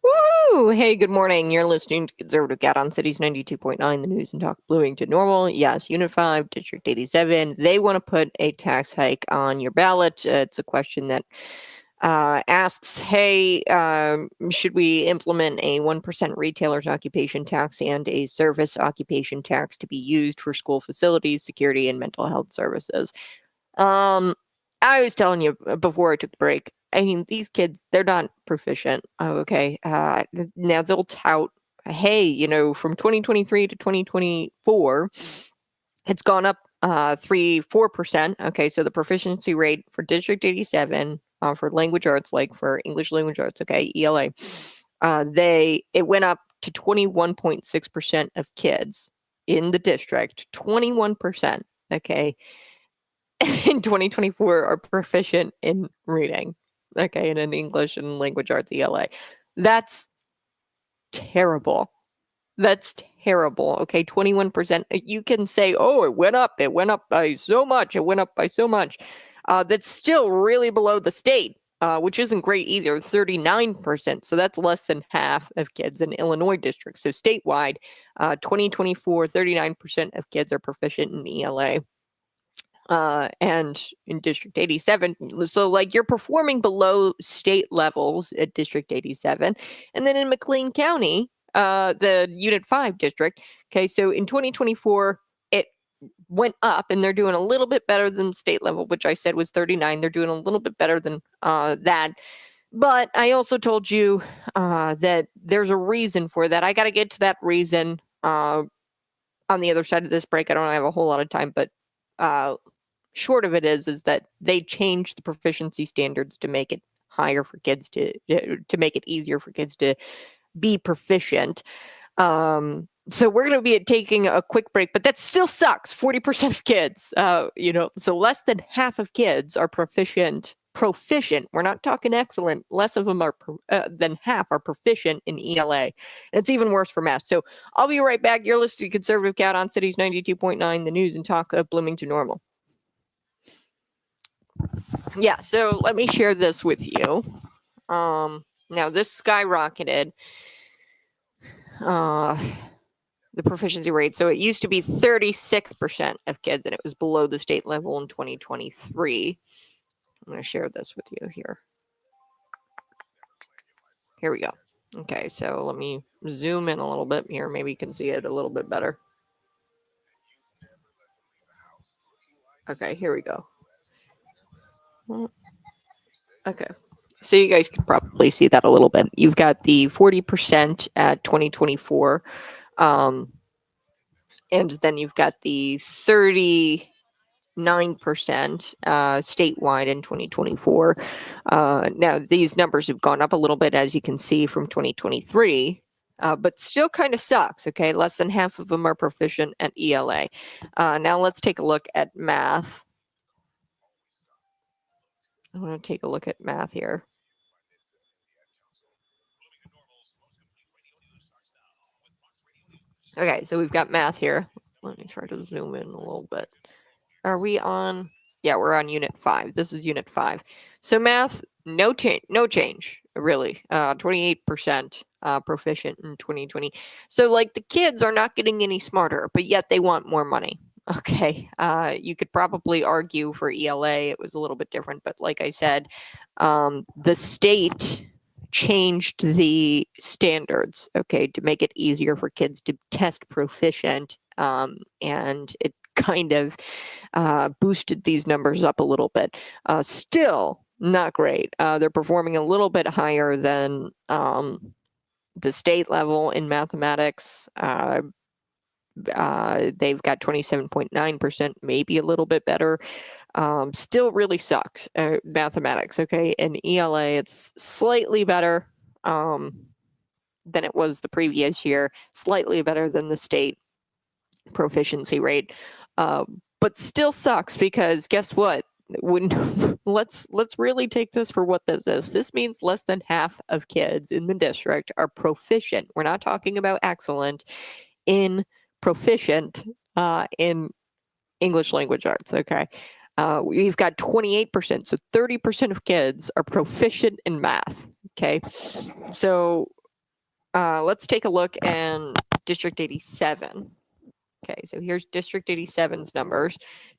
Woo! Hey, good morning. You're listening to Conservative Cat on Cities 92.9, the news and talk Bloomington Normal. Yes, Unit 5, District 87. They want to put a tax hike on your ballot. It's a question that asks, hey, should we implement a 1% retailer's occupation tax and a service occupation tax to be used for school facilities, security, and mental health services? I was telling you before I took the break, I mean, these kids, they're not proficient. Okay. Now they'll tout, hey, you know, from 2023 to 2024, it's gone up 4%. Okay. So the proficiency rate for District 87 for language arts, like for English language arts, okay, ELA, it went up to 21.6% of kids in the district, 21%. Okay. In 2024 are proficient in reading, okay, and in English and language arts ELA. That's terrible. That's terrible. Okay, 21%. You can say, oh, it went up by so much, that's still really below the state, which isn't great either, 39%. So that's less than half of kids in Illinois districts. So statewide, 2024, 39% of kids are proficient in ELA. And in District 87, so like you're performing below state levels at District 87. And then in McLean County, the Unit 5 district, okay, so in 2024, it went up and they're doing a little bit better than state level, which I said was 39. They're doing a little bit better than that. But I also told you that there's a reason for that. I got to get to that reason on the other side of this break. I don't have a whole lot of time, but short of it is that they changed the proficiency standards to make it higher for kids to make it easier for kids to be proficient. So we're going to be taking a quick break, but that still sucks. 40% of kids, so less than half of kids are proficient. We're not talking excellent. Less of them are than half are proficient in ELA. And it's even worse for math. So I'll be right back. You're listening to Conservative Cat on Cities 92.9, the news and talk of Bloomington Normal. Yeah, so let me share this with you. Now this skyrocketed the proficiency rate. So it used to be 36% of kids, and it was below the state level in 2023. I'm going to share this with you here. Here we go. Okay, so let me zoom in a little bit here. Maybe you can see it a little bit better. Okay, here we go. Okay, so you guys can probably see that a little bit. You've got the 40% at 2024, and then you've got the 39% statewide in 2024. Now, these numbers have gone up a little bit, as you can see, from 2023, but still kind of sucks, okay? Less than half of them are proficient at ELA. Now, let's take a look at math. I want to take a look at math here. Okay, so we've got math here. Let me try to zoom in a little bit. Are we on? Yeah, we're on Unit 5. This is Unit 5. So math, no change, really. 28% proficient in 2020. So like the kids are not getting any smarter, but yet they want more money. Okay, you could probably argue for ELA, it was a little bit different, but like I said, the state changed the standards, okay, to make it easier for kids to test proficient, and it kind of boosted these numbers up a little bit. Still, not great. They're performing a little bit higher than the state level in mathematics. They've got 27.9%, maybe a little bit better. Still really sucks mathematics. Okay, in ELA, it's slightly better than it was the previous year, slightly better than the state proficiency rate, but still sucks because guess what? When let's really take this for what this is. This means less than half of kids in the district are proficient. We're not talking about excellent, in proficient in English language arts. Okay. We've got 28%. So 30% of kids are proficient in math. Okay. So let's take a look in District 87. Okay, so here's District 87's numbers.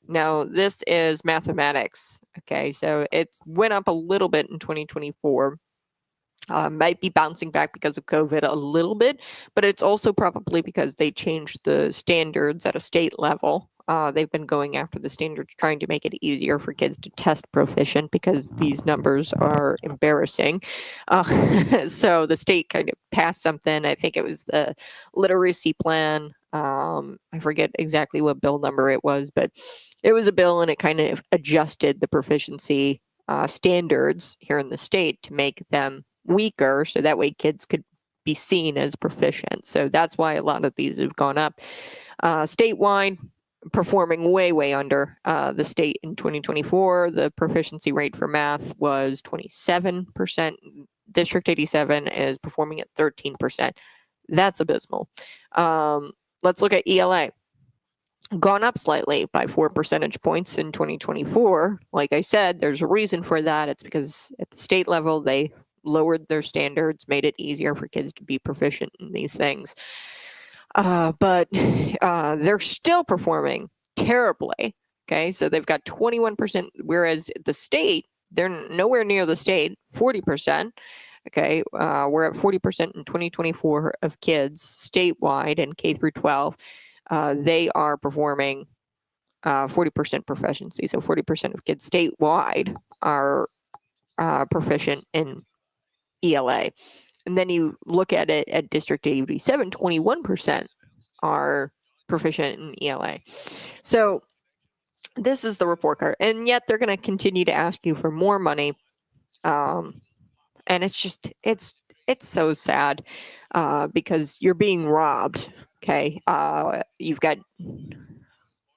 Now, this is mathematics. Okay, so it went up a little bit in 2024. Might be bouncing back because of COVID a little bit, but it's also probably because they changed the standards at a state level. They've been going after the standards, trying to make it easier for kids to test proficient because these numbers are embarrassing. So the state kind of passed something. I think it was the literacy plan. I forget exactly what bill number it was, but it was a bill and it kind of adjusted the proficiency standards here in the state to make them weaker so that way kids could be seen as proficient. So that's why a lot of these have gone up. Statewide, performing way under the state in 2024. The proficiency rate for math was 27%. District 87 is performing at 13%. That's abysmal. Let's look at ELA. Gone up slightly by 4 percentage points in 2024. Like I said, there's a reason for that. It's because at the state level, they lowered their standards, made it easier for kids to be proficient in these things. But they're still performing terribly. Okay, so they've got 21%, whereas the state, they're nowhere near the state, 40%. Okay, we're at 40% in 2024 of kids statewide and K through 12. They are performing 40% proficiency. So 40% of kids statewide are proficient in ELA. And then you look at it at District 87, 21% are proficient in ELA. So this is the report card. And yet they're going to continue to ask you for more money. And it's just, it's so sad because you're being robbed. Okay. You've got,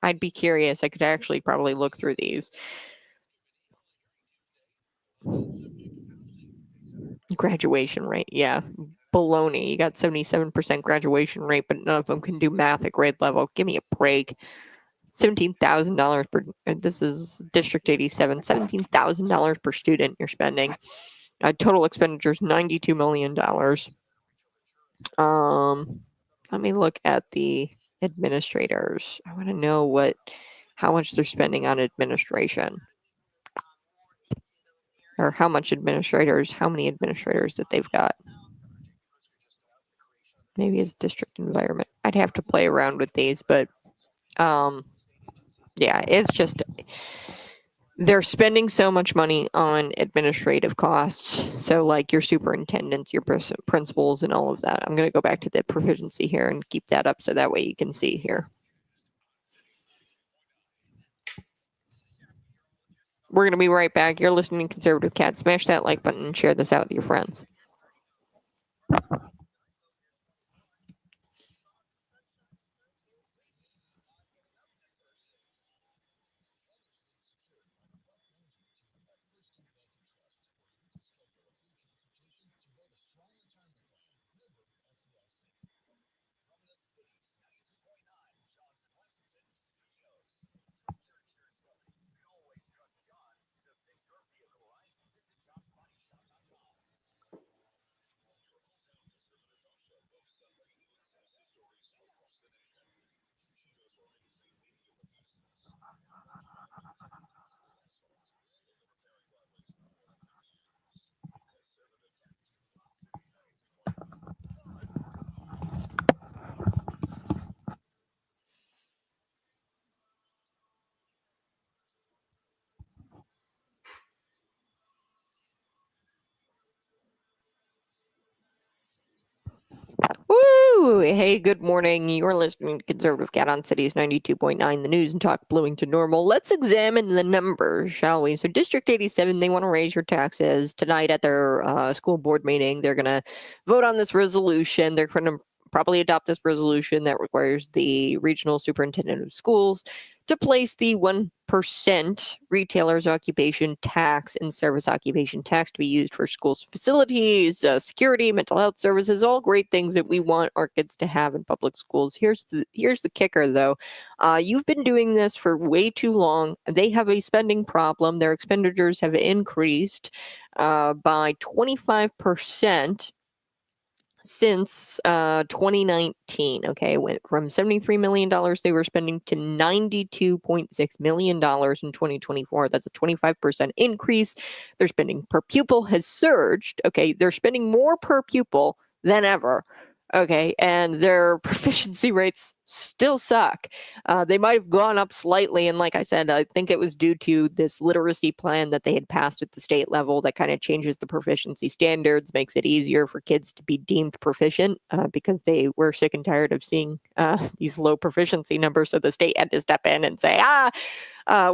I'd be curious. I could actually probably look through these. Graduation rate. Yeah. Baloney. You got 77% graduation rate, but none of them can do math at grade level. Give me a break. $17,000 per, this is District 87, $17,000 per student you're spending. Total expenditures, $92 million. Let me look at the administrators. I want to know how much they're spending on administration. Or how many administrators that they've got. Maybe it's district environment. I'd have to play around with these, but yeah, it's just they're spending so much money on administrative costs. So like your superintendents, your principals, and all of that. I'm going to go back to the proficiency here and keep that up so that way you can see here. We're going to be right back. You're listening to Conservative Cat. Smash that like button and share this out with your friends. Woo! Hey, good morning. You're listening to Conservative Cat on Cities 92.9, the news and talk Bloomington Normal. Let's examine the numbers, shall we? So District 87, they want to raise your taxes. Tonight at their school board meeting, they're going to vote on this resolution. They're going to probably adopt this resolution that requires the regional superintendent of schools to place the 1% retailer's occupation tax and service occupation tax to be used for schools facilities, security, mental health services, all great things that we want our kids to have in public schools. Here's the kicker, though. You've been doing this for way too long. They have a spending problem. Their expenditures have increased by 25% since 2019. Okay, it went from $73 million they were spending to $92.6 million in 2024. That's a 25% increase. Their spending per pupil has surged. Okay, they're spending more per pupil than ever. Okay, and their proficiency rates still suck. They might have gone up slightly, and like I said, I think it was due to this literacy plan that they had passed at the state level that kind of changes the proficiency standards, makes it easier for kids to be deemed proficient because they were sick and tired of seeing these low proficiency numbers. So the state had to step in and say,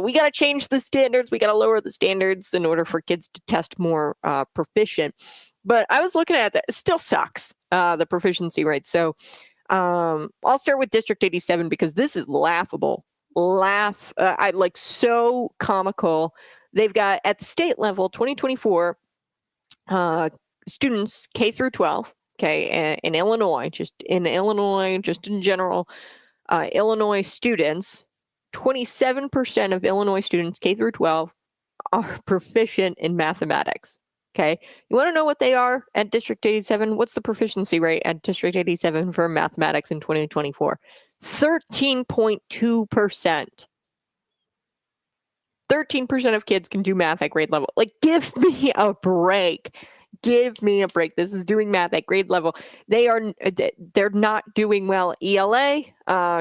we got to change the standards. We got to lower the standards in order for kids to test more proficient. But I was looking at that. It still sucks, the proficiency rate. So I'll start with District 87 because this is laughable. I like so comical. They've got at the state level 2024 students K through 12. Okay, in Illinois, just in general, Illinois students, 27% of Illinois students K through 12 are proficient in mathematics. Okay, you want to know what they are at District 87? What's the proficiency rate at District 87 for mathematics in 2024? 13.2%. 13% of kids can do math at grade level. Like, give me a break. Give me a break. This is doing math at grade level. They're not doing well. ELA,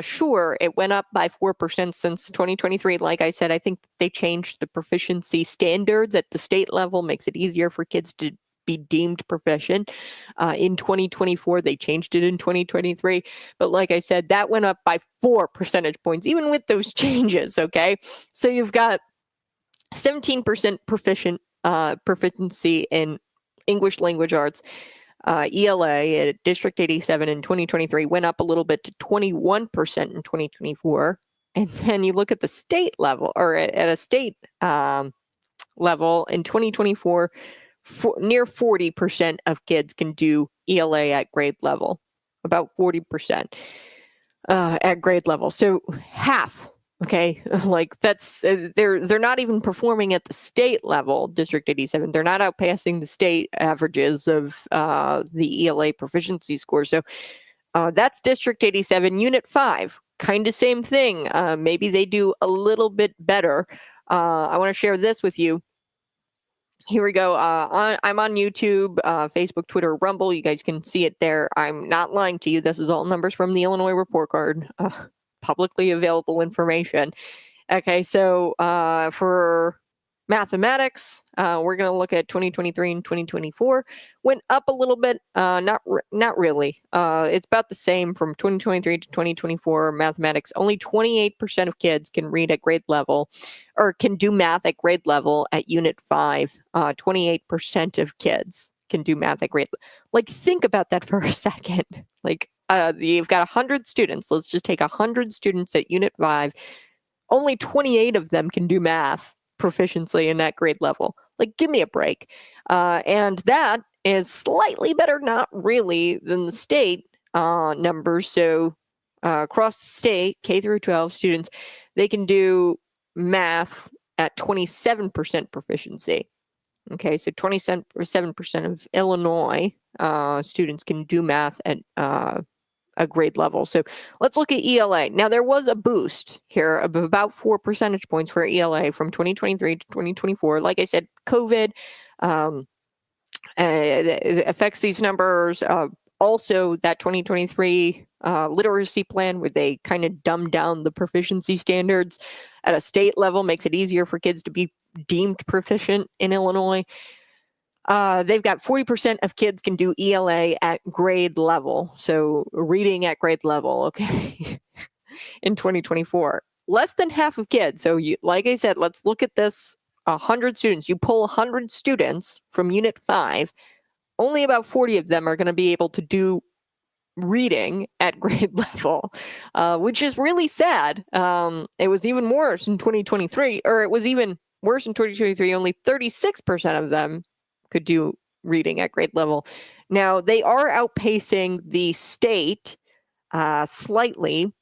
sure, it went up by 4% since 2023. Like I said, I think they changed the proficiency standards at the state level, makes it easier for kids to be deemed proficient. In 2024, they changed it in 2023. But like I said, that went up by 4 percentage points, even with those changes, okay? So you've got 17% proficiency in English language arts. ELA at District 87 in 2023 went up a little bit to 21% in 2024. And then you look at the state level, or at a state level in 2024, near 40% of kids can do ELA at grade level, about 40% at grade level. So half. Okay, like that's they're not even performing at the state level, District 87. They're not outpassing the state averages of the ELA proficiency score. So that's District 87. Unit 5, kind of same thing. Maybe they do a little bit better. I want to share this with you. Here we go. I'm on YouTube, Facebook, Twitter, Rumble. You guys can see it there. I'm not lying to you. This is all numbers from the Illinois Report Card. Publicly available information. Okay, so for mathematics, we're going to look at 2023 and 2024. Went up a little bit, not really. It's about the same from 2023 to 2024. Mathematics, only 28% of kids can read at grade level, or can do math at grade level at Unit 5. 28% of kids can do math at grade level. Like, think about that for a second. Like, you've got 100 students. Let's just take 100 students at Unit 5. Only 28 of them can do math proficiently in that grade level. Like, give me a break. And that is slightly better, not really, than the state numbers. So across the state, K through 12 students, they can do math at 27% proficiency. Okay, so 27% of Illinois students can do math at a grade level. So let's look at ELA. Now, there was a boost here of about 4 percentage points for ELA from 2023 to 2024. Like I said, COVID it affects these numbers. Also, that 2023 literacy plan where they kind of dumbed down the proficiency standards at a state level makes it easier for kids to be deemed proficient in Illinois. they've got 40% of kids can do ELA at grade level. So reading at grade level, okay, in 2024. Less than half of kids. So like I said, let's look at this. 100 students. You pull 100 students from Unit 5. Only about 40 of them are going to be able to do reading at grade level, which is really sad. It was even worse in 2023, or it was even worse in 2023. Only 36% of them could do reading at grade level. Now, they are outpacing the state slightly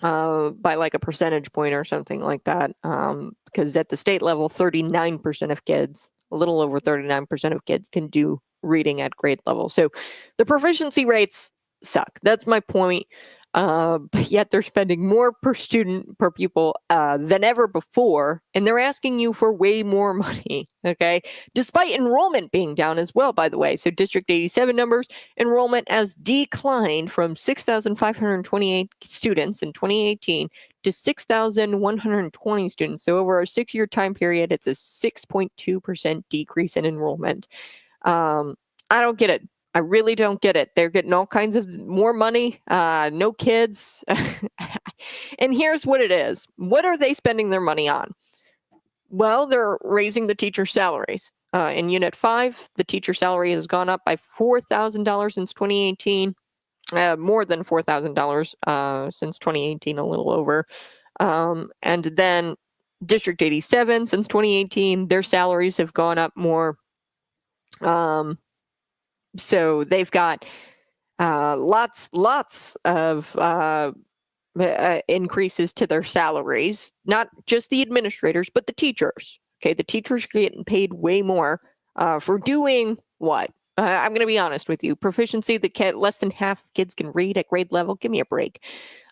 by like a percentage point or something like that, because at the state level, 39% of kids, a little over 39% of kids can do reading at grade level. So the proficiency rates suck. That's my point. But yet they're spending more per student, per pupil than ever before, and they're asking you for way more money, okay? Despite enrollment being down as well, by the way. So District 87 numbers, enrollment has declined from 6,528 students in 2018 to 6,120 students. So over a 6-year time period, it's a 6.2% decrease in enrollment. I don't get it. I really don't get it. They're getting all kinds of more money, no kids. And here's what it is. What are they spending their money on? Well, they're raising the teacher salaries. In Unit 5, the teacher salary has gone up by $4,000 since 2018, more than $4,000 since 2018, a little over. And then District 87, since 2018, their salaries have gone up more. So they've got lots of increases to their salaries, not just the administrators, but the teachers. Okay, the teachers are getting paid way more for doing what? I'm going to be honest with you. Proficiency that less than half of kids can read at grade level. Give me a break.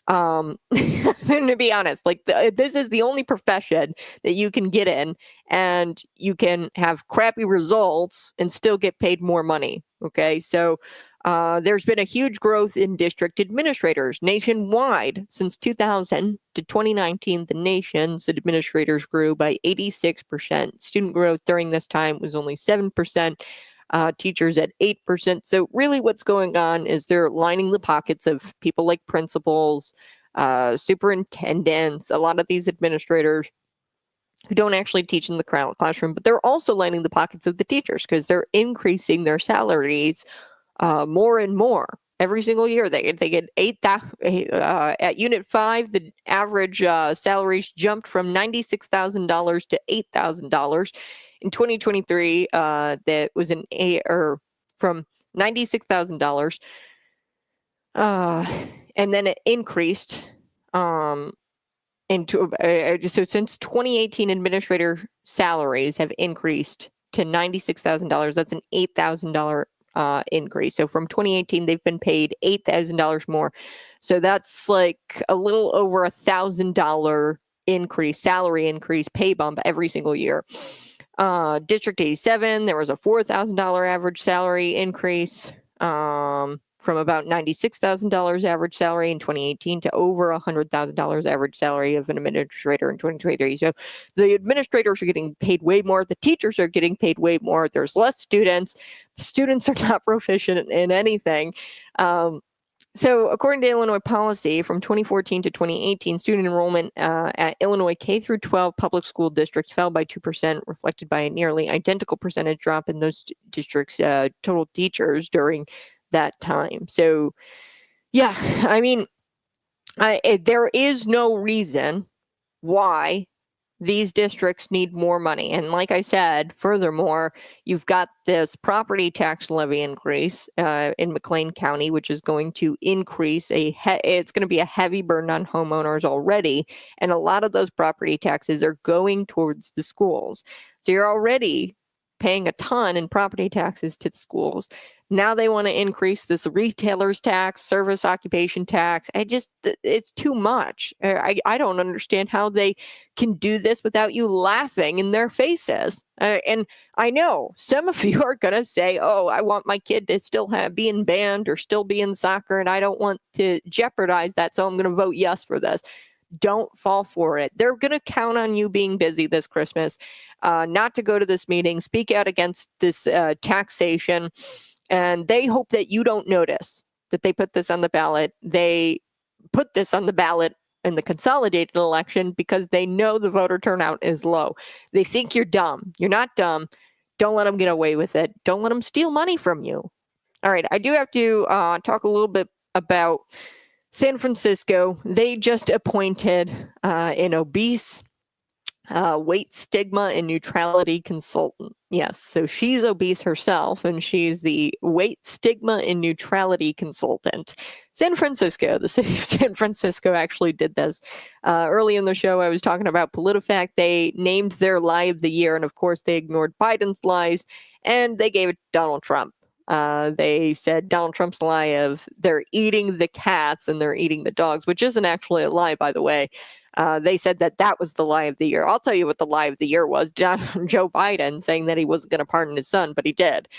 I'm going to be honest, like this is the only profession that you can get in and you can have crappy results and still get paid more money. Okay, so there's been a huge growth in district administrators nationwide. Since 2000 to 2019, the nation's administrators grew by 86%. Student growth during this time was only 7%. Teachers at 8%. So really what's going on is they're lining the pockets of people like principals, superintendents, a lot of these administrators who don't actually teach in the classroom, but they're also lining the pockets of the teachers because they're increasing their salaries more and more. Every single year, they get 8,000. At Unit 5, the average salaries jumped from $96,000 to $8,000. In 2023, that was from $96,000, and then it increased into so since 2018, administrator salaries have increased to $96,000. That's an $8,000 increase. So from 2018, they've been paid $8,000 more. So that's like a little over $1,000 increase, salary increase, pay bump every single year. District 87, there was a $4,000 average salary increase from about $96,000 average salary in 2018 to over $100,000 average salary of an administrator in 2023. So the administrators are getting paid way more. The teachers are getting paid way more. There's less students. The students are not proficient in anything. So according to Illinois policy, from 2014 to 2018, student enrollment at Illinois K through 12 public school districts fell by 2%, reflected by a nearly identical percentage drop in those districts' total teachers during that time. So, yeah, I mean, there is no reason why these districts need more money. And like I said, furthermore, you've got this property tax levy increase in McLean County, which is going to increase it's going to be a heavy burden on homeowners already. And a lot of those property taxes are going towards the schools. So you're already paying a ton in property taxes to the schools. Now they want to increase this retailer's tax, service occupation tax. It's too much. I don't understand how they can do this without you laughing in their faces. And I know some of you are going to say, oh, I want my kid to still be in band or still be in soccer, and I don't want to jeopardize that, so I'm going to vote yes for this. Don't fall for it. They're going to count on you being busy this Christmas, not to go to this meeting, speak out against this taxation. And they hope that you don't notice that they put this on the ballot. They put this on the ballot in the consolidated election because they know the voter turnout is low. They think you're dumb. You're not dumb. Don't let them get away with it. Don't let them steal money from you. All right, I do have to talk a little bit about San Francisco. They just appointed an obese weight stigma and neutrality consultant. Yes, so she's obese herself, and she's the weight stigma and neutrality consultant. San Francisco, the city of San Francisco actually did this. Early in the show, I was talking about PolitiFact. They named their lie of the year, and of course, they ignored Biden's lies, and they gave it to Donald Trump. They said Donald Trump's lie of they're eating the cats and they're eating the dogs, which isn't actually a lie, by the way. They said that was the lie of the year. I'll tell you what the lie of the year was. Joe Biden saying that he wasn't going to pardon his son, but he did.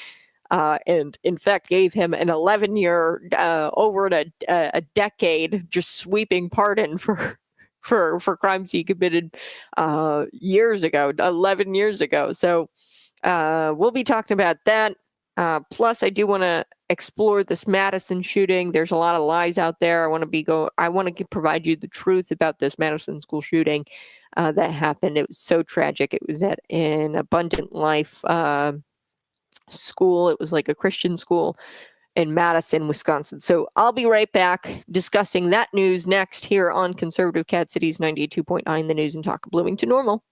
And in fact, gave him an 11-year, over a decade, just sweeping pardon for crimes he committed years ago, 11 years ago. So we'll be talking about that. Plus, I do want to explore this Madison shooting. There's a lot of lies out there. I want to provide you the truth about this Madison school shooting that happened. It was so tragic. It was at an Abundant Life school. It was like a Christian school in Madison, Wisconsin. So I'll be right back discussing that news next here on Conservative Cat Cities 92.9, the news and talk of Bloomington Normal.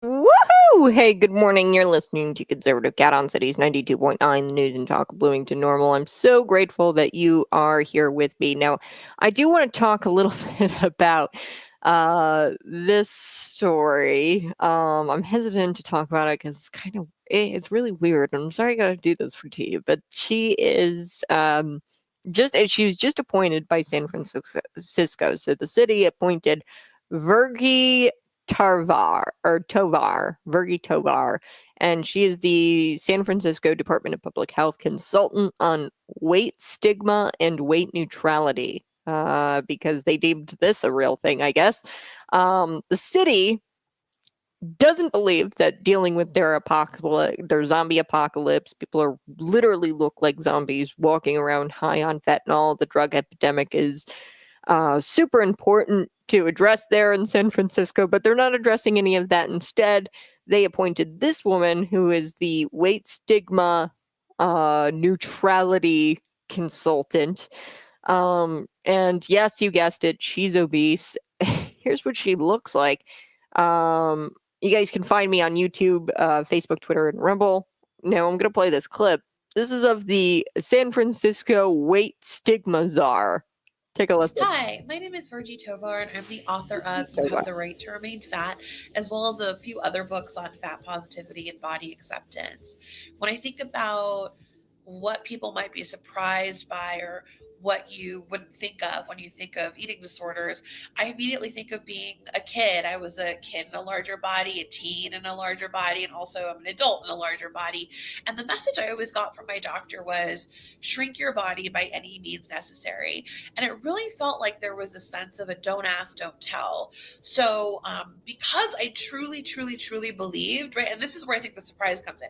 Woohoo! Hey, good morning. You're listening to Conservative Cat on Cities 92.9 News and Talk of Bloomington Normal. I'm so grateful that you are here with me. Now, I do want to talk a little bit about this story. I'm hesitant to talk about it because it's really weird. And I'm sorry I gotta do this to you, but she is she was just appointed by San Francisco. So the city appointed Virgie Virgie Tovar, and she is the San Francisco Department of Public Health consultant on weight stigma and weight neutrality, because they deemed this a real thing, I guess. The city doesn't believe that dealing with their zombie apocalypse, people are literally look like zombies walking around high on fentanyl. The drug epidemic is super important to address there in San Francisco, but they're not addressing any of that. Instead, they appointed this woman who is the weight stigma neutrality consultant. And yes, you guessed it, she's obese. Here's what she looks like. You guys can find me on YouTube, Facebook, Twitter, and Rumble. Now I'm going to play this clip. This is of the San Francisco weight stigma czar. Take a listen. Hi, my name is Virgie Tovar, and I'm the author of You Have the Right to Remain Fat, as well as a few other books on fat positivity and body acceptance. When I think about what people might be surprised by or what you wouldn't think of when you think of eating disorders, I immediately think of being a kid. I was a kid in a larger body, a teen in a larger body, and also I'm an adult in a larger body. And the message I always got from my doctor was shrink your body by any means necessary. And it really felt like there was a sense of a don't ask, don't tell. So because I truly, truly, truly believed, right, and this is where I think the surprise comes in,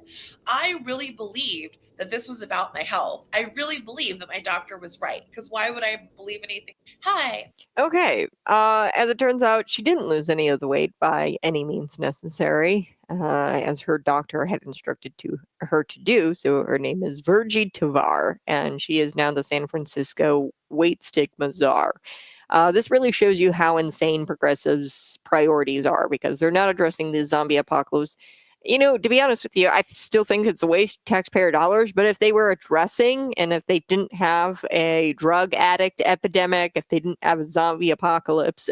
I really believed that this was about my health. I really believe that my doctor was right, because why would I believe anything? Hi. Okay. As it turns out, she didn't lose any of the weight by any means necessary, as her doctor had instructed her to do. So her name is Virgie Tovar, and she is now the San Francisco weight stigma czar. This really shows you how insane progressives' priorities are, because they're not addressing the zombie apocalypse. You know, to be honest with you, I still think it's a waste of taxpayer dollars, but if they were addressing, and if they didn't have a drug addict epidemic, if they didn't have a zombie apocalypse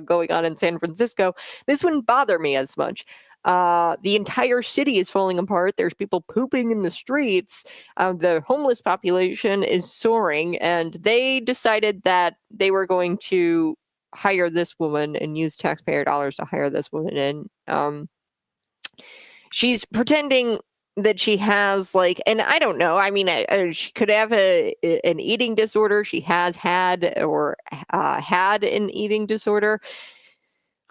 going on in San Francisco, this wouldn't bother me as much. The entire city is falling apart. There's people pooping in the streets. The homeless population is soaring, and they decided that they were going to hire this woman and use taxpayer dollars to hire this woman. And she's pretending that she has, like, and I don't know. I mean, she could have an eating disorder. She has had or had an eating disorder.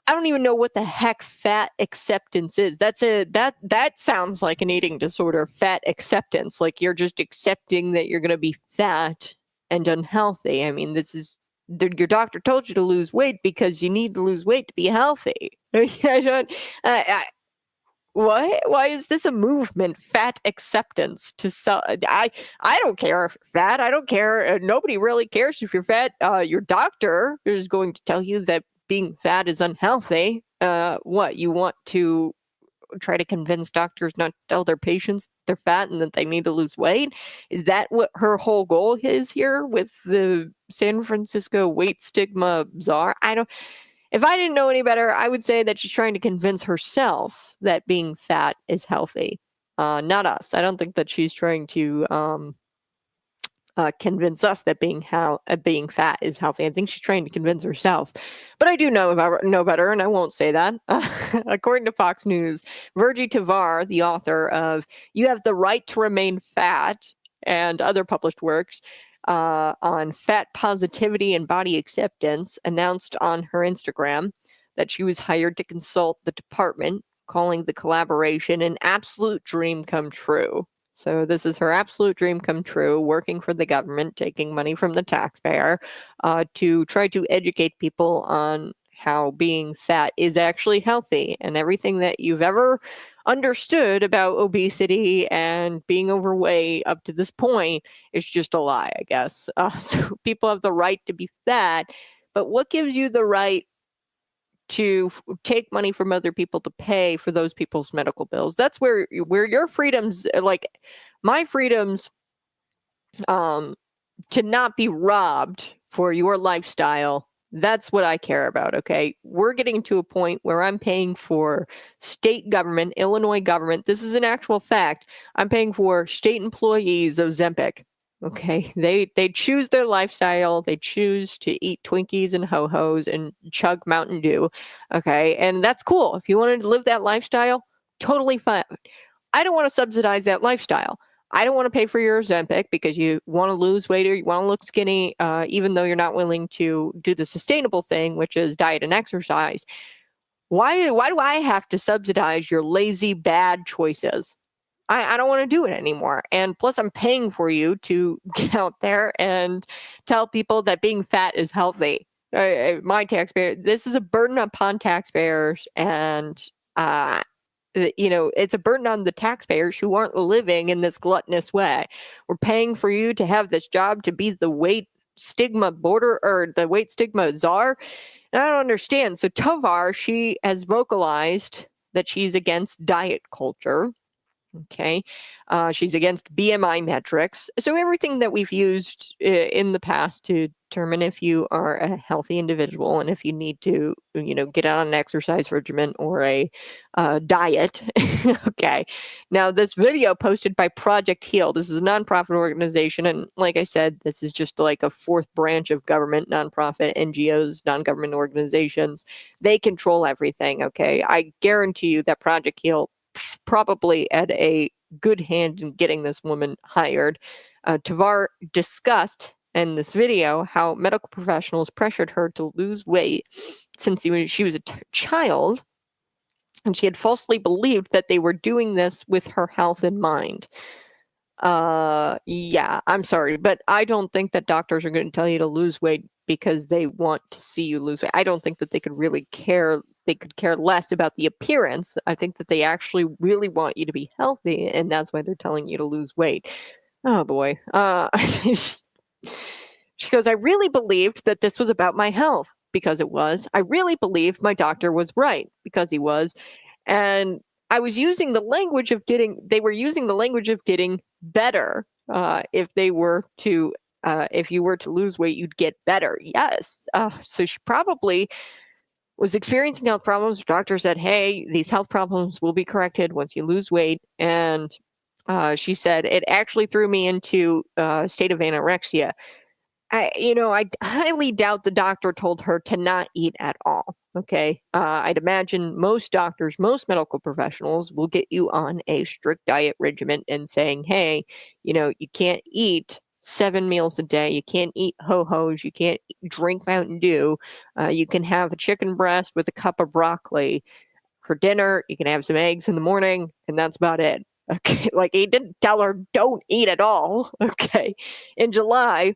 I don't even know what the heck fat acceptance is. That sounds like an eating disorder. Fat acceptance, like you're just accepting that you're going to be fat and unhealthy. I mean, this is your doctor told you to lose weight because you need to lose weight to be healthy. What? Why is this a movement? Fat acceptance to sell? I don't care if you're fat. I don't care. Nobody really cares if you're fat. Your doctor is going to tell you that being fat is unhealthy. What, you want to try to convince doctors not to tell their patients they're fat and that they need to lose weight? Is that what her whole goal is here with the San Francisco weight stigma czar? If I didn't know any better, I would say that she's trying to convince herself that being fat is healthy, not us. I don't think that she's trying to convince us that being fat is healthy. I think she's trying to convince herself. But I do know better, and I won't say that. According to Fox News, Virgie Tovar, the author of You Have the Right to Remain Fat and other published works on fat positivity and body acceptance, announced on her Instagram that she was hired to consult the department, calling the collaboration an absolute dream come true. So this is her absolute dream come true, working for the government, taking money from the taxpayer to try to educate people on how being fat is actually healthy, and everything that you've ever understood about obesity and being overweight up to this point is just a lie, I guess. So people have the right to be fat, but what gives you the right to take money from other people to pay for those people's medical bills. That's where your freedoms, like my freedoms, to not be robbed for your lifestyle. That's what I care about. Okay. We're getting to a point where I'm paying for state government, Illinois government. This is an actual fact. I'm paying for state employees Ozempic. Okay. They choose their lifestyle. They choose to eat Twinkies and Ho-Hos and chug Mountain Dew. Okay. And that's cool. If you wanted to live that lifestyle, totally fine. I don't want to subsidize that lifestyle. I don't want to pay for your Ozempic because you want to lose weight or you want to look skinny, even though you're not willing to do the sustainable thing, which is diet and exercise. Why do I have to subsidize your lazy, bad choices? I don't want to do it anymore. And plus, I'm paying for you to get out there and tell people that being fat is healthy. My taxpayer, this is a burden upon taxpayers, and it's a burden on the taxpayers who aren't living in this gluttonous way. We're paying for you to have this job to be the weight stigma border or the weight stigma czar. And I don't understand. So Tovar, she has vocalized that she's against diet culture. Okay. She's against BMI metrics. So everything that we've used in the past to determine if you are a healthy individual and if you need to, get on an exercise regimen or a diet. Okay. Now, this video posted by Project Heal. This is a nonprofit organization. And like I said, this is just like a fourth branch of government, nonprofit, NGOs, non-government organizations. They control everything. Okay. I guarantee you that Project Heal probably had a good hand in getting this woman hired. Tovar discussed in this video how medical professionals pressured her to lose weight since she was a child, and she had falsely believed that they were doing this with her health in mind. Yeah, I'm sorry, but I don't think that doctors are going to tell you to lose weight because they want to see you lose weight. I don't think that they could really care. They could care less about the appearance. I think that they actually really want you to be healthy, and that's why they're telling you to lose weight. Oh boy. She goes, I really believed that this was about my health because it was. I really believed my doctor was right because he was. And I was using the language of they were using the language of getting better. If you were to lose weight, you'd get better. Yes. So she probably was experiencing health problems. The doctor said, hey, these health problems will be corrected once you lose weight. And she said, it actually threw me into a state of anorexia. I highly doubt the doctor told her to not eat at all. Okay. I'd imagine most doctors, most medical professionals will get you on a strict diet regimen and saying, hey, you can't eat 7 meals a day. You can't eat Ho-Hos. You can't drink Mountain Dew. You can have a chicken breast with a cup of broccoli for dinner. You can have some eggs in the morning, and that's about it. Okay. Like, he didn't tell her don't eat at all. Okay. In July,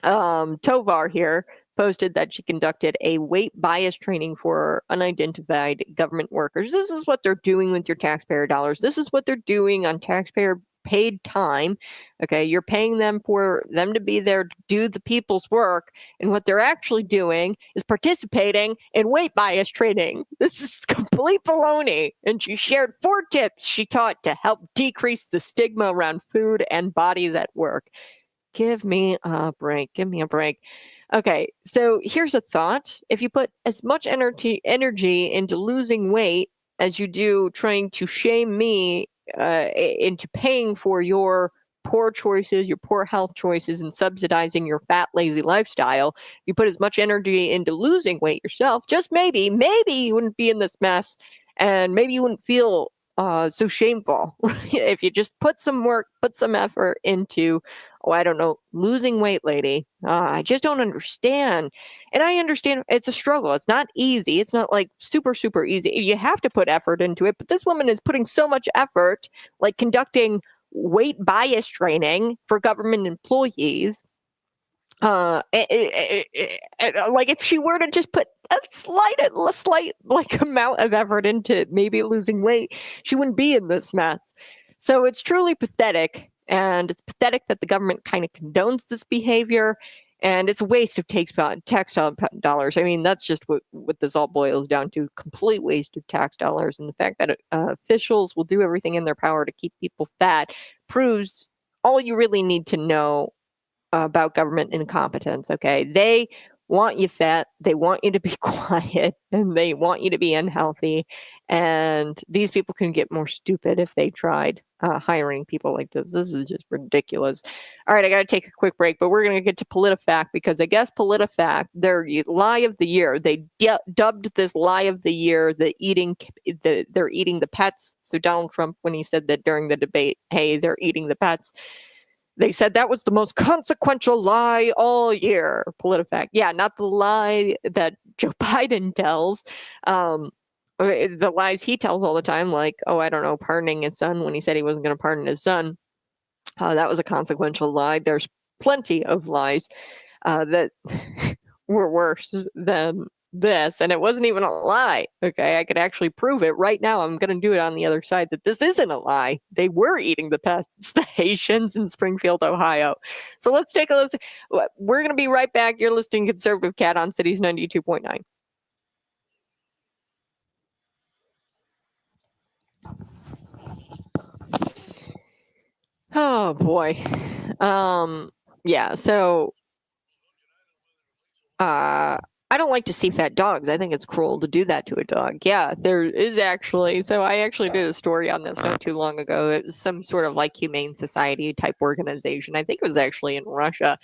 Tovar here posted that she conducted a weight bias training for unidentified government workers. This is what they're doing with your taxpayer dollars. This is what they're doing on taxpayer paid time. Okay, you're paying them for them to be there to do the people's work, and what they're actually doing is participating in weight bias training. This is complete baloney. And she shared 4 tips she taught to help decrease the stigma around food and bodies at work. Give me a break. Give me a break. Okay, so here's a thought. If you put as much energy into losing weight as you do trying to shame me into paying for your poor choices, your poor health choices, and subsidizing your fat, lazy lifestyle, if you put as much energy into losing weight yourself, just maybe you wouldn't be in this mess, and maybe you wouldn't feel so shameful if you just put some work, put some effort into, I don't know, losing weight, lady. I just don't understand. And I understand it's a struggle. It's not easy. It's not like super, super easy. You have to put effort into it. But this woman is putting so much effort, like conducting weight bias training for government employees. Like if she were to just put a slight like amount of effort into maybe losing weight, she wouldn't be in this mess. So it's truly pathetic, and it's pathetic that the government kind of condones this behavior. And it's a waste of tax dollars. I mean, that's just what this all boils down to, complete waste of tax dollars. And the fact that officials will do everything in their power to keep people fat proves all you really need to know about government incompetence, okay? They want you fat, they want you to be quiet, and they want you to be unhealthy. And these people can get more stupid if they tried hiring people like this. This is just ridiculous. All right, I got to take a quick break, but we're going to get to PolitiFact, because I guess PolitiFact, their lie of the year, they dubbed this lie of the year they're eating the pets. So Donald Trump, when he said that during the debate, hey, they're eating the pets, they said that was the most consequential lie all year. PolitiFact. Yeah, not the lie that Joe Biden tells. The lies he tells all the time, like, oh, I don't know, pardoning his son when he said he wasn't going to pardon his son. That was a consequential lie. There's plenty of lies that were worse than this, and it wasn't even a lie. Okay, I could actually prove it right now. I'm going to do it on the other side, that this isn't a lie. They were eating the pests, the Haitians in Springfield, Ohio. So let's take a listen. We're going to be right back. You're listening to Conservative Cat on Cities 92.9. Oh boy. Yeah, so I don't like to see fat dogs. I think it's cruel to do that to a dog. Yeah, there is actually. So I actually did a story on this not too long ago. It was some sort of like humane society type organization. I think it was actually in Russia,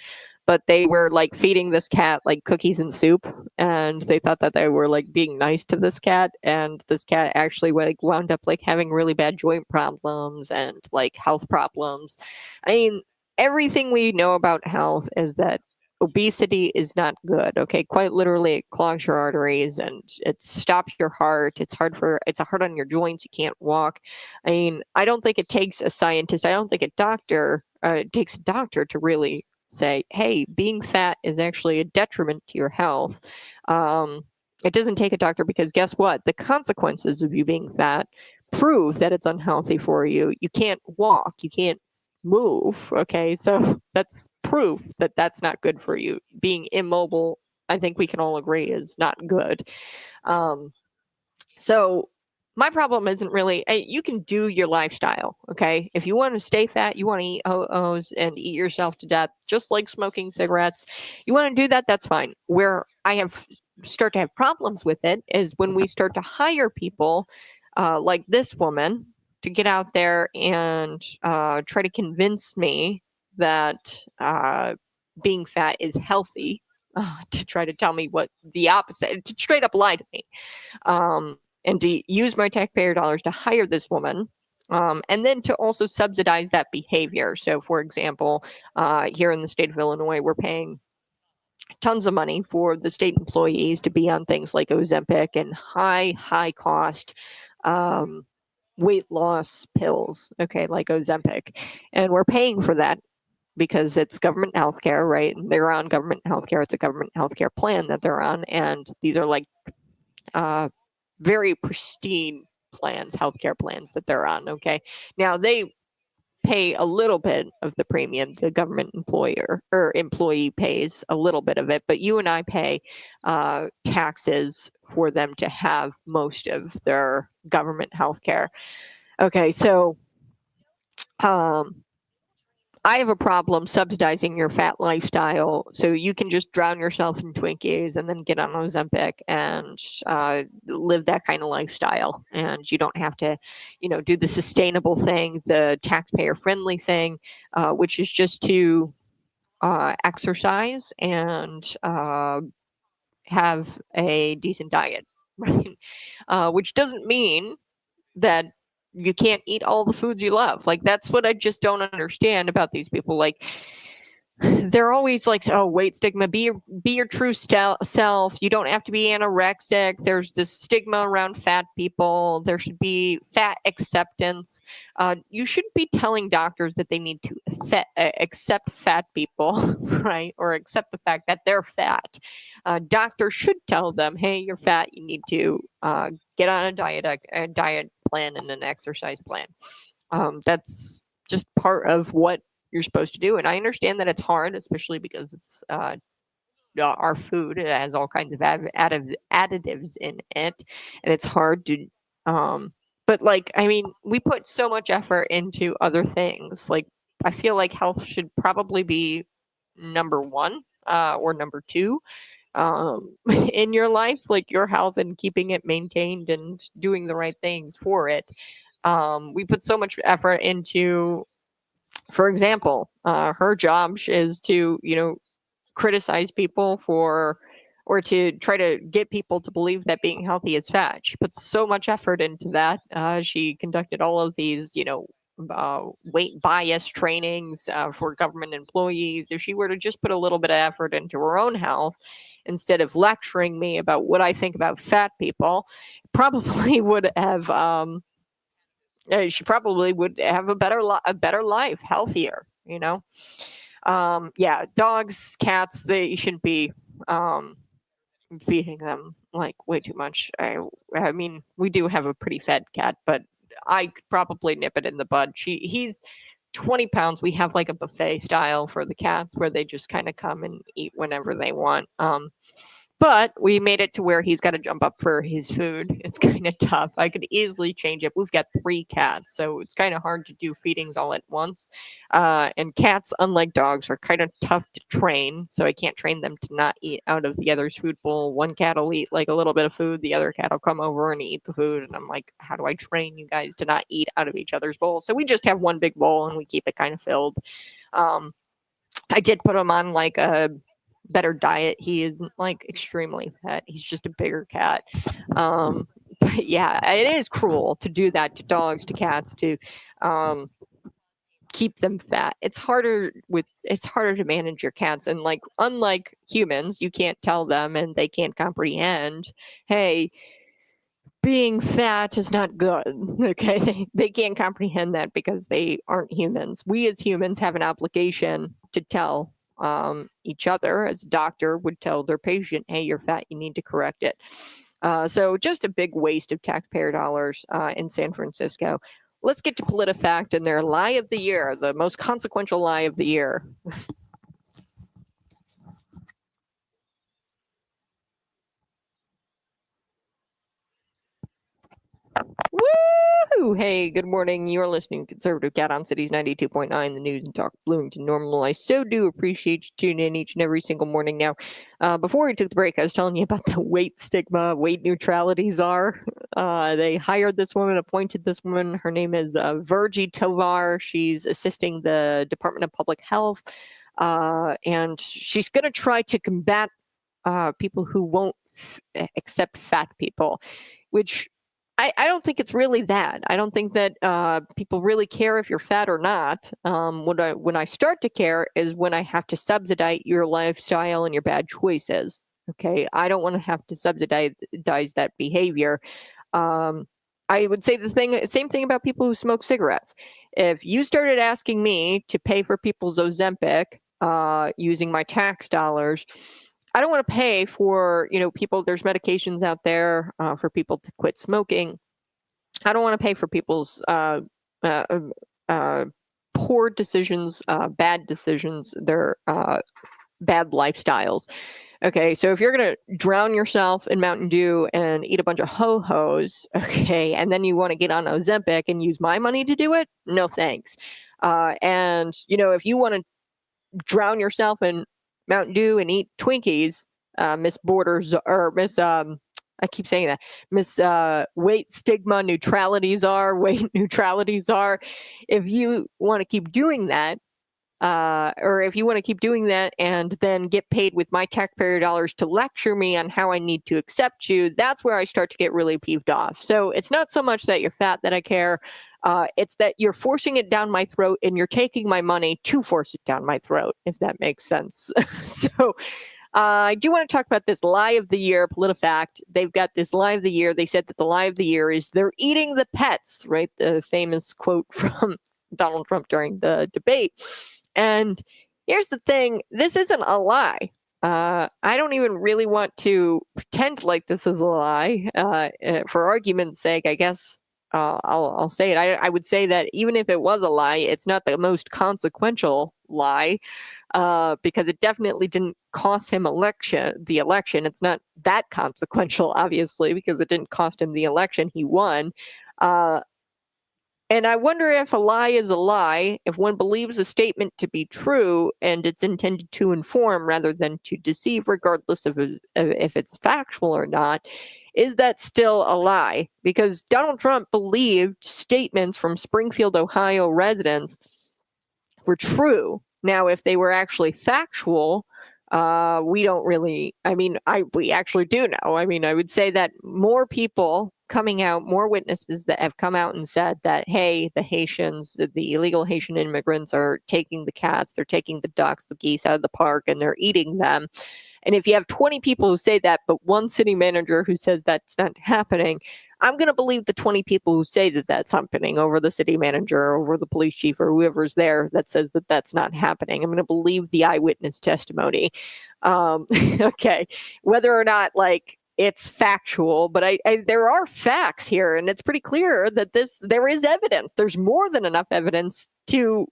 but they were like feeding this cat like cookies and soup, and they thought that they were like being nice to this cat, and this cat actually like wound up like having really bad joint problems and like health problems. I mean, everything we know about health is that obesity is not good. Okay, quite literally, it clogs your arteries and it stops your heart. It's hard on your joints. You can't walk. I mean, I don't think it takes a scientist. I don't think it takes a doctor to really say, hey, being fat is actually a detriment to your health. It doesn't take a doctor, because guess what? The consequences of you being fat prove that it's unhealthy for you. You can't walk. You can't move. Okay, so that's proof that that's not good for you. Being immobile, I think we can all agree, is not good. So my problem isn't really, you can do your lifestyle. Okay, if you want to stay fat, you want to eat O's and eat yourself to death, just like smoking cigarettes, you want to do that, that's fine. Where I start to have problems with it is when we start to hire people like this woman to get out there and try to convince me that being fat is healthy, to try to tell me what the opposite, to straight up lie to me, and to use my taxpayer dollars to hire this woman, and then to also subsidize that behavior. So, for example, here in the state of Illinois, we're paying tons of money for the state employees to be on things like Ozempic and high cost weight loss pills, okay, like Ozempic. And we're paying for that because it's government healthcare, right? And they're on government healthcare. It's a government healthcare plan that they're on. And these are like very pristine plans, healthcare plans that they're on, okay? Now, they pay a little bit of the premium. The government employee pays a little bit of it, but you and I pay taxes for them to have most of their government health care. Okay, so I have a problem subsidizing your fat lifestyle, so you can just drown yourself in Twinkies and then get on Ozempic and live that kind of lifestyle. And you don't have to, do the sustainable thing, the taxpayer-friendly thing, which is just to exercise and have a decent diet, right? Which doesn't mean that you can't eat all the foods you love. Like, that's what I just don't understand about these people. Like, they're always like, oh, weight stigma, be your true self. You don't have to be anorexic. There's this stigma around fat people. There should be fat acceptance. You shouldn't be telling doctors that they need to accept fat people, right? Or accept the fact that they're fat. Doctors should tell them, hey, you're fat. You need to get on a diet plan and an exercise plan. That's just part of what you're supposed to do. And I understand that it's hard, especially because it's our food. It has all kinds of additives in it, and it's hard to. But like, I mean, we put so much effort into other things. Like, I feel like health should probably be number one or number two in your life, like your health and keeping it maintained and doing the right things for it. We put so much effort into, for example, her job is to, criticize people for, or to try to get people to believe that being healthy is fat. She puts so much effort into that. She conducted all of these, weight bias trainings for government employees. If she were to just put a little bit of effort into her own health instead of lecturing me about what I think about fat people, probably would have. She probably would have a better life, healthier. Yeah, dogs, cats, they shouldn't be feeding them like way too much. I mean, we do have a pretty fed cat, but I could probably nip it in the bud. He's 20 pounds. We have like a buffet style for the cats where they just kind of come and eat whenever they want. But we made it to where he's got to jump up for his food. It's kind of tough. I could easily change it. We've got 3 cats, so it's kind of hard to do feedings all at once. And cats, unlike dogs, are kind of tough to train, so I can't train them to not eat out of the other's food bowl. One cat will eat like a little bit of food. The other cat will come over and eat the food. And I'm like, how do I train you guys to not eat out of each other's bowl? So we just have one big bowl and we keep it kind of filled. I did put him on like a better diet. He isn't like extremely fat. He's just a bigger cat. But yeah, it is cruel to do that to dogs, to cats, to keep them fat. It's harder to manage your cats. And like, unlike humans, you can't tell them and they can't comprehend, hey, being fat is not good. Okay. They can't comprehend that because they aren't humans. We as humans have an obligation to tell each other, as a doctor would tell their patient, hey, you're fat, you need to correct it. So just a big waste of taxpayer dollars in San Francisco. Let's get to PolitiFact and their lie of the year, the most consequential lie of the year. Woo! Hey, good morning. You're listening to Conservative Cat on Cities 92.9, the news and talk Bloomington normal. I so do appreciate you tuning in each and every single morning. Now, before we took the break, I was telling you about the weight stigma, weight neutrality czar. They hired this woman, appointed this woman. Her name is Virgie Tovar. She's assisting the Department of Public Health, and she's going to try to combat people who won't accept fat people, which I don't think it's really that. I don't think that people really care if you're fat or not. When I start to care is when I have to subsidize your lifestyle and your bad choices. Okay, I don't want to have to subsidize that behavior. I would say the same thing about people who smoke cigarettes. If you started asking me to pay for people's Ozempic using my tax dollars, I don't want to pay for, people. There's medications out there for people to quit smoking. I don't want to pay for people's poor decisions, bad decisions, their bad lifestyles. Okay, so if you're going to drown yourself in Mountain Dew and eat a bunch of ho-hos, okay, and then you want to get on Ozempic and use my money to do it, no thanks. And, if you want to drown yourself in Mountain Dew and eat Twinkies, Miss Borders, or Miss, I keep saying that, Miss Weight Stigma Neutrality Czar, Weight Neutrality Czar. If you want to keep doing that, or if you want to keep doing that and then get paid with my taxpayer dollars to lecture me on how I need to accept you, that's where I start to get really peeved off. So it's not so much that you're fat that I care. It's that you're forcing it down my throat and you're taking my money to force it down my throat, if that makes sense. So I do want to talk about this lie of the year, PolitiFact. They've got this lie of the year. They said that the lie of the year is they're eating the pets, right? The famous quote from Donald Trump during the debate. And here's the thing. This isn't a lie. I don't even really want to pretend like this is a lie. For argument's sake, I guess I'll say it. I would say that even if it was a lie, it's not the most consequential lie, because it definitely didn't cost him the election. It's not that consequential, obviously, because it didn't cost him the election. He won. And I wonder if a lie is a lie, if one believes a statement to be true and it's intended to inform rather than to deceive, regardless of if it's factual or not, is that still a lie? Because Donald Trump believed statements from Springfield, Ohio residents were true. Now, if they were actually factual, we don't really, we actually do know. I mean, I would say that more people coming out, more witnesses that have come out and said that, hey, the Haitians, the illegal Haitian immigrants are taking the cats, they're taking the ducks, the geese out of the park, and they're eating them. And if you have 20 people who say that, but one city manager who says that's not happening, I'm going to believe the 20 people who say that that's happening over the city manager, or over the police chief, or whoever's there that says that that's not happening. I'm going to believe the eyewitness testimony. Okay, whether or not it's factual, but there are facts here, and it's pretty clear that there is evidence. There's more than enough evidence to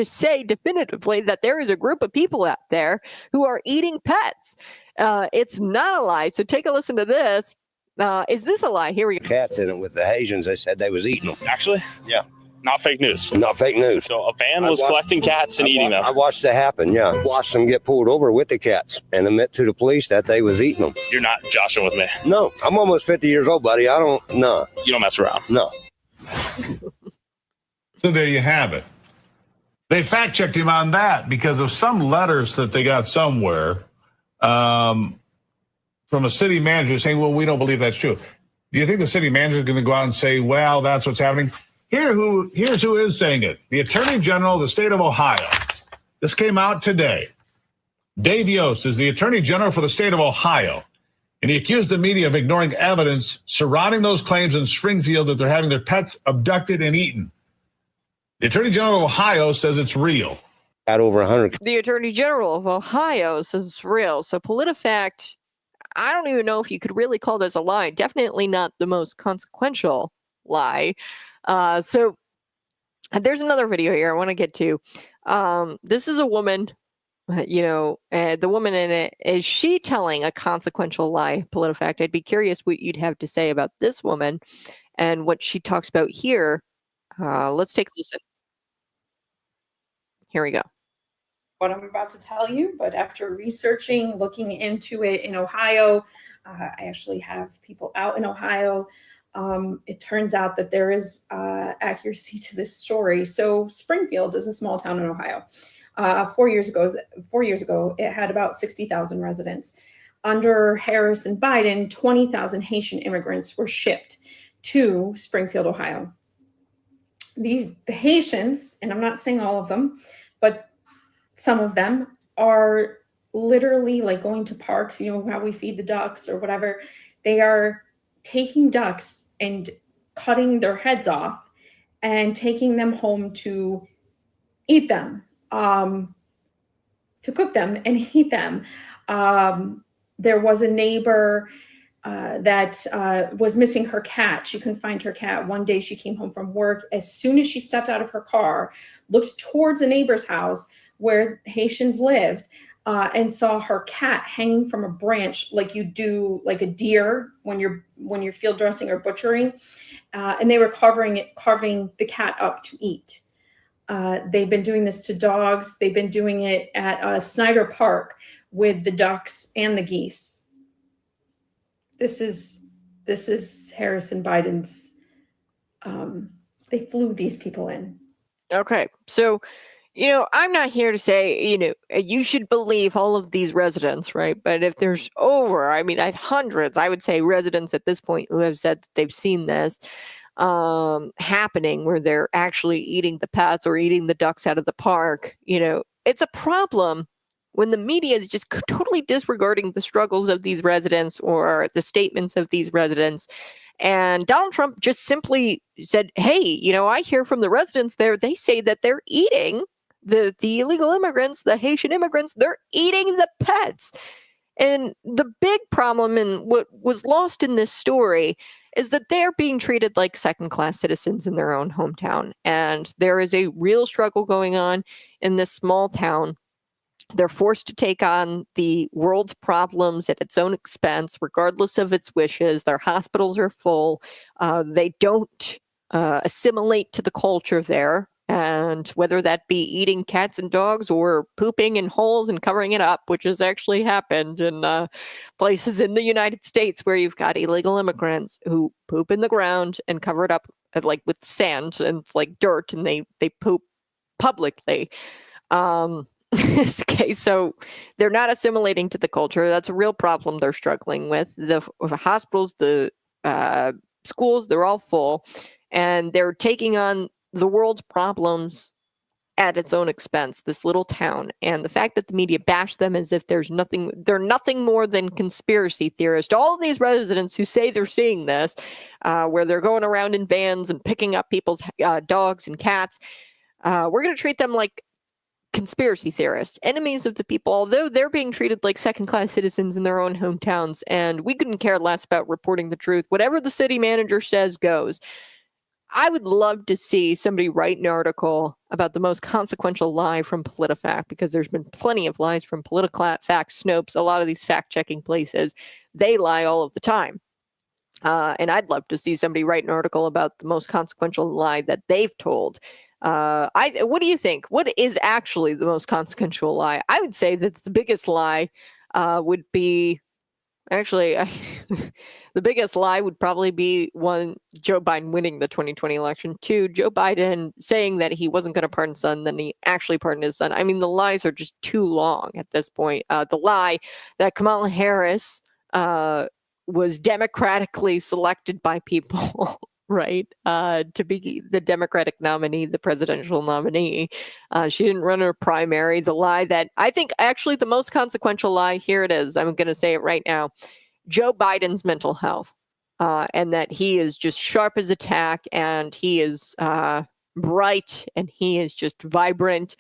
say definitively that there is a group of people out there who are eating pets. It's not a lie. So take a listen to this. Is this a lie? Here we go. Cats in it with the Haitians. They said they was eating them. Actually? Yeah. Not fake news. Not fake news. So a van was collecting cats and eating them. I watched it happen, yeah. Watched them get pulled over with the cats and admit to the police that they was eating them. You're not joshing with me. No, I'm almost 50 years old, buddy. No. You don't mess around. No. So there you have it. They fact checked him on that because of some letters that they got somewhere from a city manager saying, well, we don't believe that's true. Do you think the city manager is going to go out and say, well, that's what's happening? Here's who is saying it. The Attorney General of the state of Ohio. This came out today. Dave Yost is the Attorney General for the state of Ohio, and he accused the media of ignoring evidence surrounding those claims in Springfield that they're having their pets abducted and eaten. The Attorney General of Ohio says it's real. At over 100. The Attorney General of Ohio says it's real. So PolitiFact, I don't even know if you could really call this a lie. Definitely not the most consequential lie. So there's another video here I want to get to. This is a woman, the woman in it, is she telling a consequential lie? PolitiFact, I'd be curious what you'd have to say about this woman and what she talks about here. Let's take a listen. Here we go. What I'm about to tell you, but after researching, looking into it in Ohio, I actually have people out in Ohio. It turns out that there is accuracy to this story. So Springfield is a small town in Ohio. 4 years ago, it had about 60,000 residents. Under Harris and Biden, 20,000 Haitian immigrants were shipped to Springfield, Ohio. The Haitians, and I'm not saying all of them, but some of them are literally going to parks, how we feed the ducks or whatever. They are taking ducks and cutting their heads off and taking them home to eat them, to cook them and eat them. There was a neighbor that was missing her cat. She couldn't find her cat. One day she came home from work. As soon as she stepped out of her car, looked towards a neighbor's house where Haitians lived, and saw her cat hanging from a branch like you do like a deer when you're field dressing or butchering. And they were carving the cat up to eat. They've been doing this to dogs. They've been doing it at Snyder Park with the ducks and the geese. This is Harris and Biden's. They flew these people in. Okay, so I'm not here to say you should believe all of these residents, right? But if there's hundreds, I would say residents at this point who have said that they've seen this happening, where they're actually eating the pets or eating the ducks out of the park. It's a problem when the media is just totally disregarding the struggles of these residents or the statements of these residents. And Donald Trump just simply said, hey, I hear from the residents there, they say that they're eating the illegal immigrants, the Haitian immigrants, they're eating the pets. And the big problem and what was lost in this story is that they're being treated like second-class citizens in their own hometown. And there is a real struggle going on in this small town. They're forced to take on the world's problems at its own expense, regardless of its wishes. Their hospitals are full. They don't assimilate to the culture there. And whether that be eating cats and dogs or pooping in holes and covering it up, which has actually happened in places in the United States where you've got illegal immigrants who poop in the ground and cover it up like with sand and like dirt, and they poop publicly. Okay, so they're not assimilating to the culture. That's a real problem they're struggling with. The hospitals, the schools, they're all full, and they're taking on the world's problems at its own expense, this little town. And the fact that the media bash them as if they're nothing more than conspiracy theorists. All of these residents who say they're seeing this, where they're going around in vans and picking up people's dogs and cats, we're going to treat them like conspiracy theorists, enemies of the people, although they're being treated like second-class citizens in their own hometowns. And we couldn't care less about reporting the truth. Whatever the city manager says goes. I would love to see somebody write an article about the most consequential lie from PolitiFact, because there's been plenty of lies from PolitiFact, Snopes, a lot of these fact-checking places. They lie all of the time. And I'd love to see somebody write an article about the most consequential lie that they've told. What do you think? What is actually the most consequential lie? I would say that the biggest lie would be... Actually, the biggest lie would probably be, one, Joe Biden winning the 2020 election. Two, Joe Biden saying that he wasn't going to pardon his son, then he actually pardoned his son. I mean, the lies are just too long at this point. The lie that Kamala Harris was democratically selected by people, right, to be the Democratic nominee, the presidential nominee. She didn't run her primary. The lie that I think actually the most consequential lie, here it is, I'm going to say it right now, Joe Biden's mental health, and that he is just sharp as a tack, and he is bright, and he is just vibrant.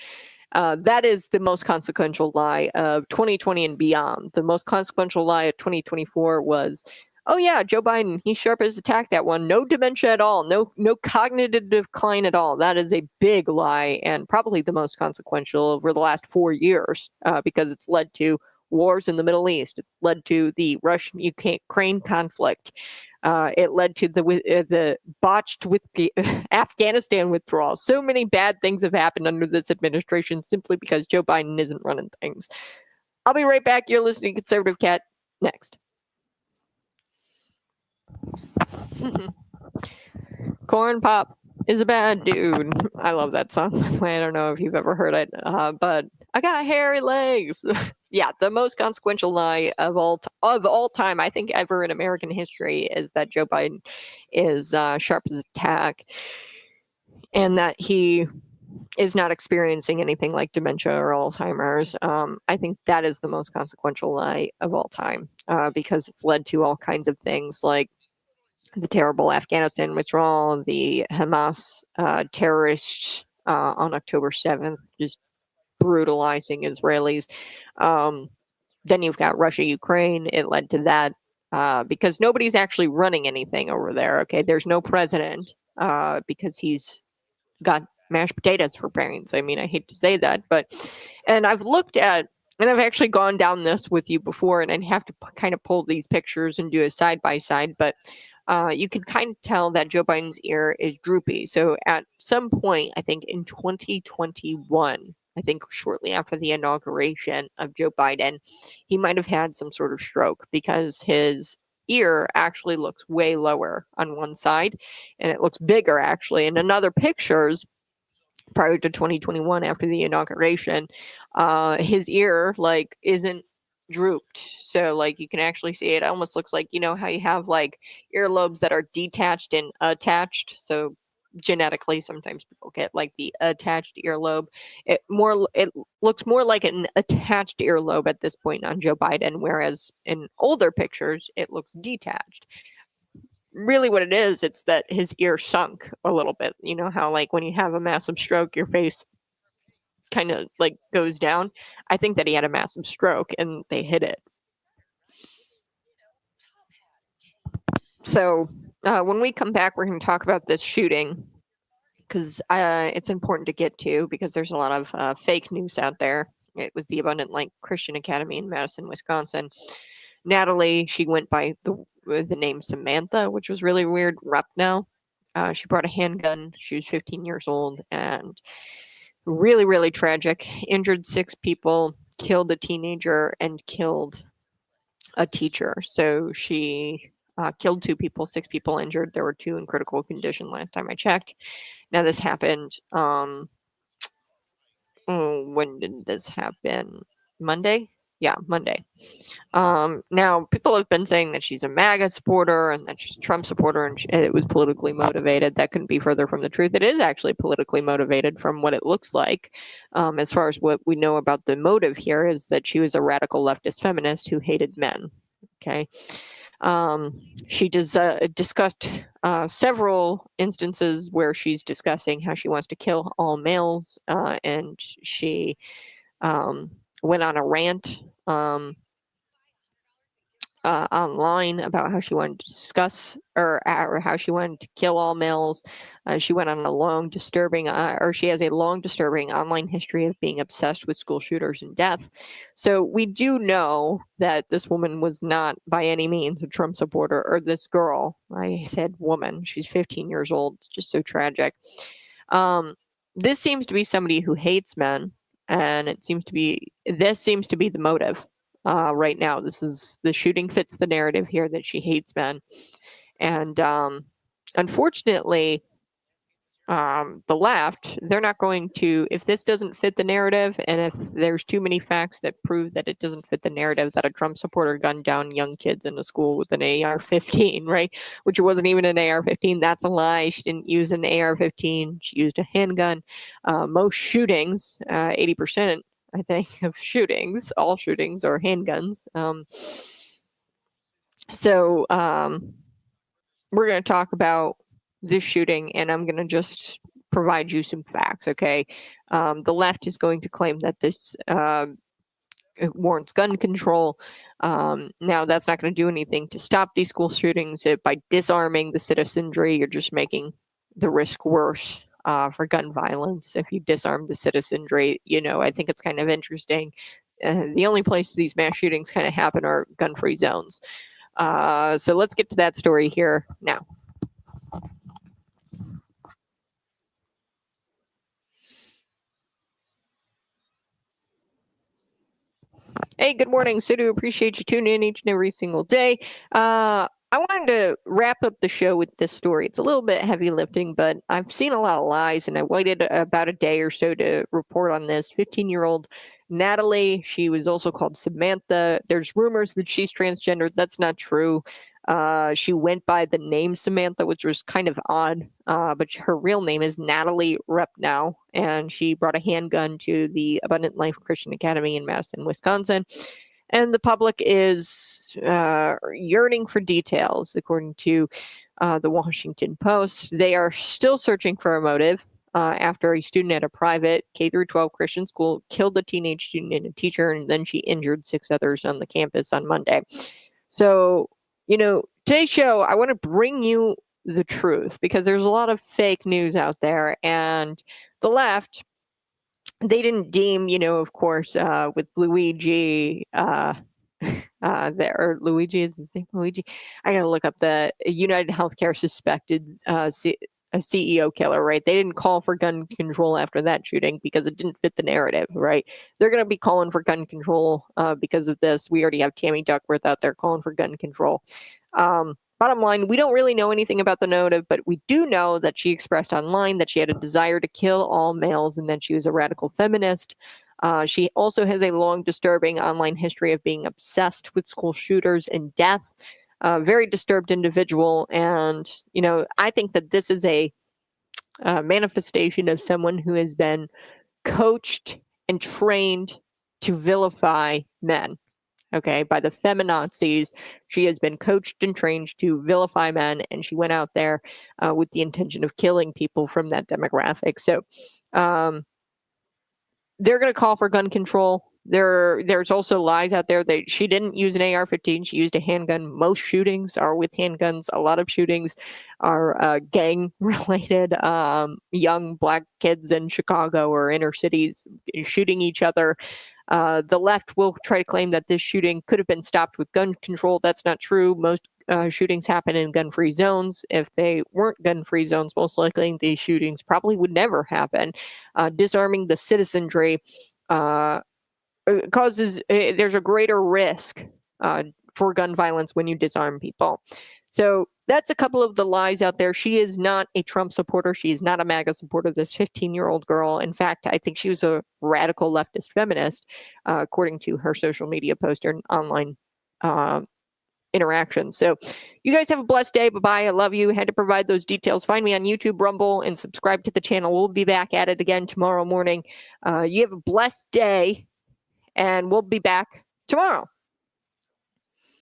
That is the most consequential lie of 2020 and beyond. The most consequential lie of 2024 was, oh yeah, Joe Biden, he's sharp as a tack, that one. No dementia at all. No cognitive decline at all. That is a big lie, and probably the most consequential over the last 4 years, because it's led to wars in the Middle East. It led to the Russian-Ukraine conflict. It led to the botched with the Afghanistan withdrawal. So many bad things have happened under this administration simply because Joe Biden isn't running things. I'll be right back. You're listening to Conservative Cat. Next. Corn Pop is a bad dude. I love that song. I don't know if you've ever heard it, but I got hairy legs. Yeah, the most consequential lie of all time, I think, ever in American history, is that Joe Biden is sharp as a tack, and that he is not experiencing anything like dementia or Alzheimer's. I think that is the most consequential lie of all time, because it's led to all kinds of things like the terrible Afghanistan withdrawal, the Hamas terrorists on October 7th, just brutalizing Israelis. Then you've got Russia, Ukraine. It led to that because nobody's actually running anything over there. Okay, there's no president because he's got mashed potatoes for brains. I mean, I hate to say that, and I've looked at, and I've actually gone down this with you before, and I'd have to kind of pull these pictures and do a side by side, but you can kind of tell that Joe Biden's ear is droopy. So at some point, I think in 2021, I think shortly after the inauguration of Joe Biden, he might have had some sort of stroke, because his ear actually looks way lower on one side, and it looks bigger actually in another pictures prior to 2021 after the inauguration. His ear like isn't drooped, so like you can actually see it almost looks like, you know how you have like earlobes that are detached and attached. So genetically sometimes people get like the attached earlobe. It looks more like an attached earlobe at this point on Joe Biden, whereas in older pictures it looks detached. Really what it is, it's that his ear sunk a little bit. You know how like when you have a massive stroke, your face kind of like goes down? I think that he had a massive stroke and they hid it. So When we come back, we're going to talk about this shooting because it's important to get to because there's a lot of fake news out there. It was the Abundant Light Christian Academy in Madison, Wisconsin. Natalie, she went by the name Samantha, which was really weird. Rep now. She brought a handgun. She was 15 years old and really, really tragic. Injured 6 people, killed a teenager, and killed a teacher. So she killed 2 people, 6 people injured. There were 2 in critical condition last time I checked. Now this happened. When did this happen? Monday? Yeah, Monday. Now people have been saying that she's a MAGA supporter and that she's a Trump supporter, and it was politically motivated. That couldn't be further from the truth. It is actually politically motivated from what it looks like. As far as what we know about the motive here is that she was a radical leftist feminist who hated men. Okay. She discussed several instances where she's discussing how she wants to kill all males, and she went on a rant online about how she wanted to discuss or how she wanted to kill all males. She went on a long, disturbing, or she has a long, disturbing online history of being obsessed with school shooters and death. So we do know that this woman was not by any means a Trump supporter, or this girl. I said woman. She's 15 years old. It's just so tragic. This seems to be somebody who hates men, and this seems to be the motive. Right now, the shooting fits the narrative here that she hates men, and unfortunately, the left, they're not going to, if this doesn't fit the narrative, and if there's too many facts that prove that it doesn't fit the narrative that a Trump supporter gunned down young kids in a school with an AR-15, right? Which it wasn't even an AR-15. That's a lie. She didn't use an AR-15. She used a handgun. Most shootings, 80%, I think, of shootings, all shootings are handguns. So we're going to talk about this shooting, and I'm going to just provide you some facts, okay? The left is going to claim that this warrants gun control. Now, that's not going to do anything to stop these school shootings. By disarming the citizenry, you're just making the risk worse for gun violence. If you disarm the citizenry, I think it's kind of interesting. The only place these mass shootings kind of happen are gun-free zones. So let's get to that story here now. Hey, good morning, Sidhu. Appreciate you tuning in each and every single day. I wanted to wrap up the show with this story. It's a little bit heavy lifting, but I've seen a lot of lies, and I waited about a day or so to report on this. 15-year-old Natalie, she was also called Samantha. There's rumors that she's transgender. That's not true. She went by the name Samantha, which was kind of odd, but her real name is Natalie Repnow, and she brought a handgun to the Abundant Life Christian Academy in Madison, Wisconsin. And the public is yearning for details, according to the Washington Post. They are still searching for a motive after a student at a private K-12 Christian school killed a teenage student and a teacher, and then she injured 6 others on the campus on Monday. So, today's show, I want to bring you the truth because there's a lot of fake news out there, and the left, they didn't deem, of course, with Luigi, or Luigi, is his name Luigi? I gotta look up the United Healthcare suspected a CEO killer, right? They didn't call for gun control after that shooting because it didn't fit the narrative, right? They're going to be calling for gun control because of this. We already have Tammy Duckworth out there calling for gun control. Bottom line, we don't really know anything about the motive, but we do know that she expressed online that she had a desire to kill all males and that she was a radical feminist. She also has a long, disturbing online history of being obsessed with school shooters and death. Very disturbed individual. And, I think that this is a manifestation of someone who has been coached and trained to vilify men. Okay, by the feminazis. She has been coached and trained to vilify men, and she went out there with the intention of killing people from that demographic. So they're going to call for gun control. There's also lies out there that she didn't use an AR-15. She used a handgun. Most shootings are with handguns. A lot of shootings are gang related. Young black kids in Chicago or inner cities shooting each other. The left will try to claim that this shooting could have been stopped with gun control. That's not true. Most shootings happen in gun-free zones. If they weren't gun-free zones, most likely these shootings probably would never happen. Disarming the citizenry causes there's a greater risk for gun violence when you disarm people. So that's a couple of the lies out there. She is not a Trump supporter. She is not a MAGA supporter. This 15-year-old girl. In fact, I think she was a radical leftist feminist, according to her social media post and online interactions. So you guys have a blessed day. Bye-bye. I love you. Had to provide those details. Find me on YouTube, Rumble, and subscribe to the channel. We'll be back at it again tomorrow morning. You have a blessed day, and we'll be back tomorrow.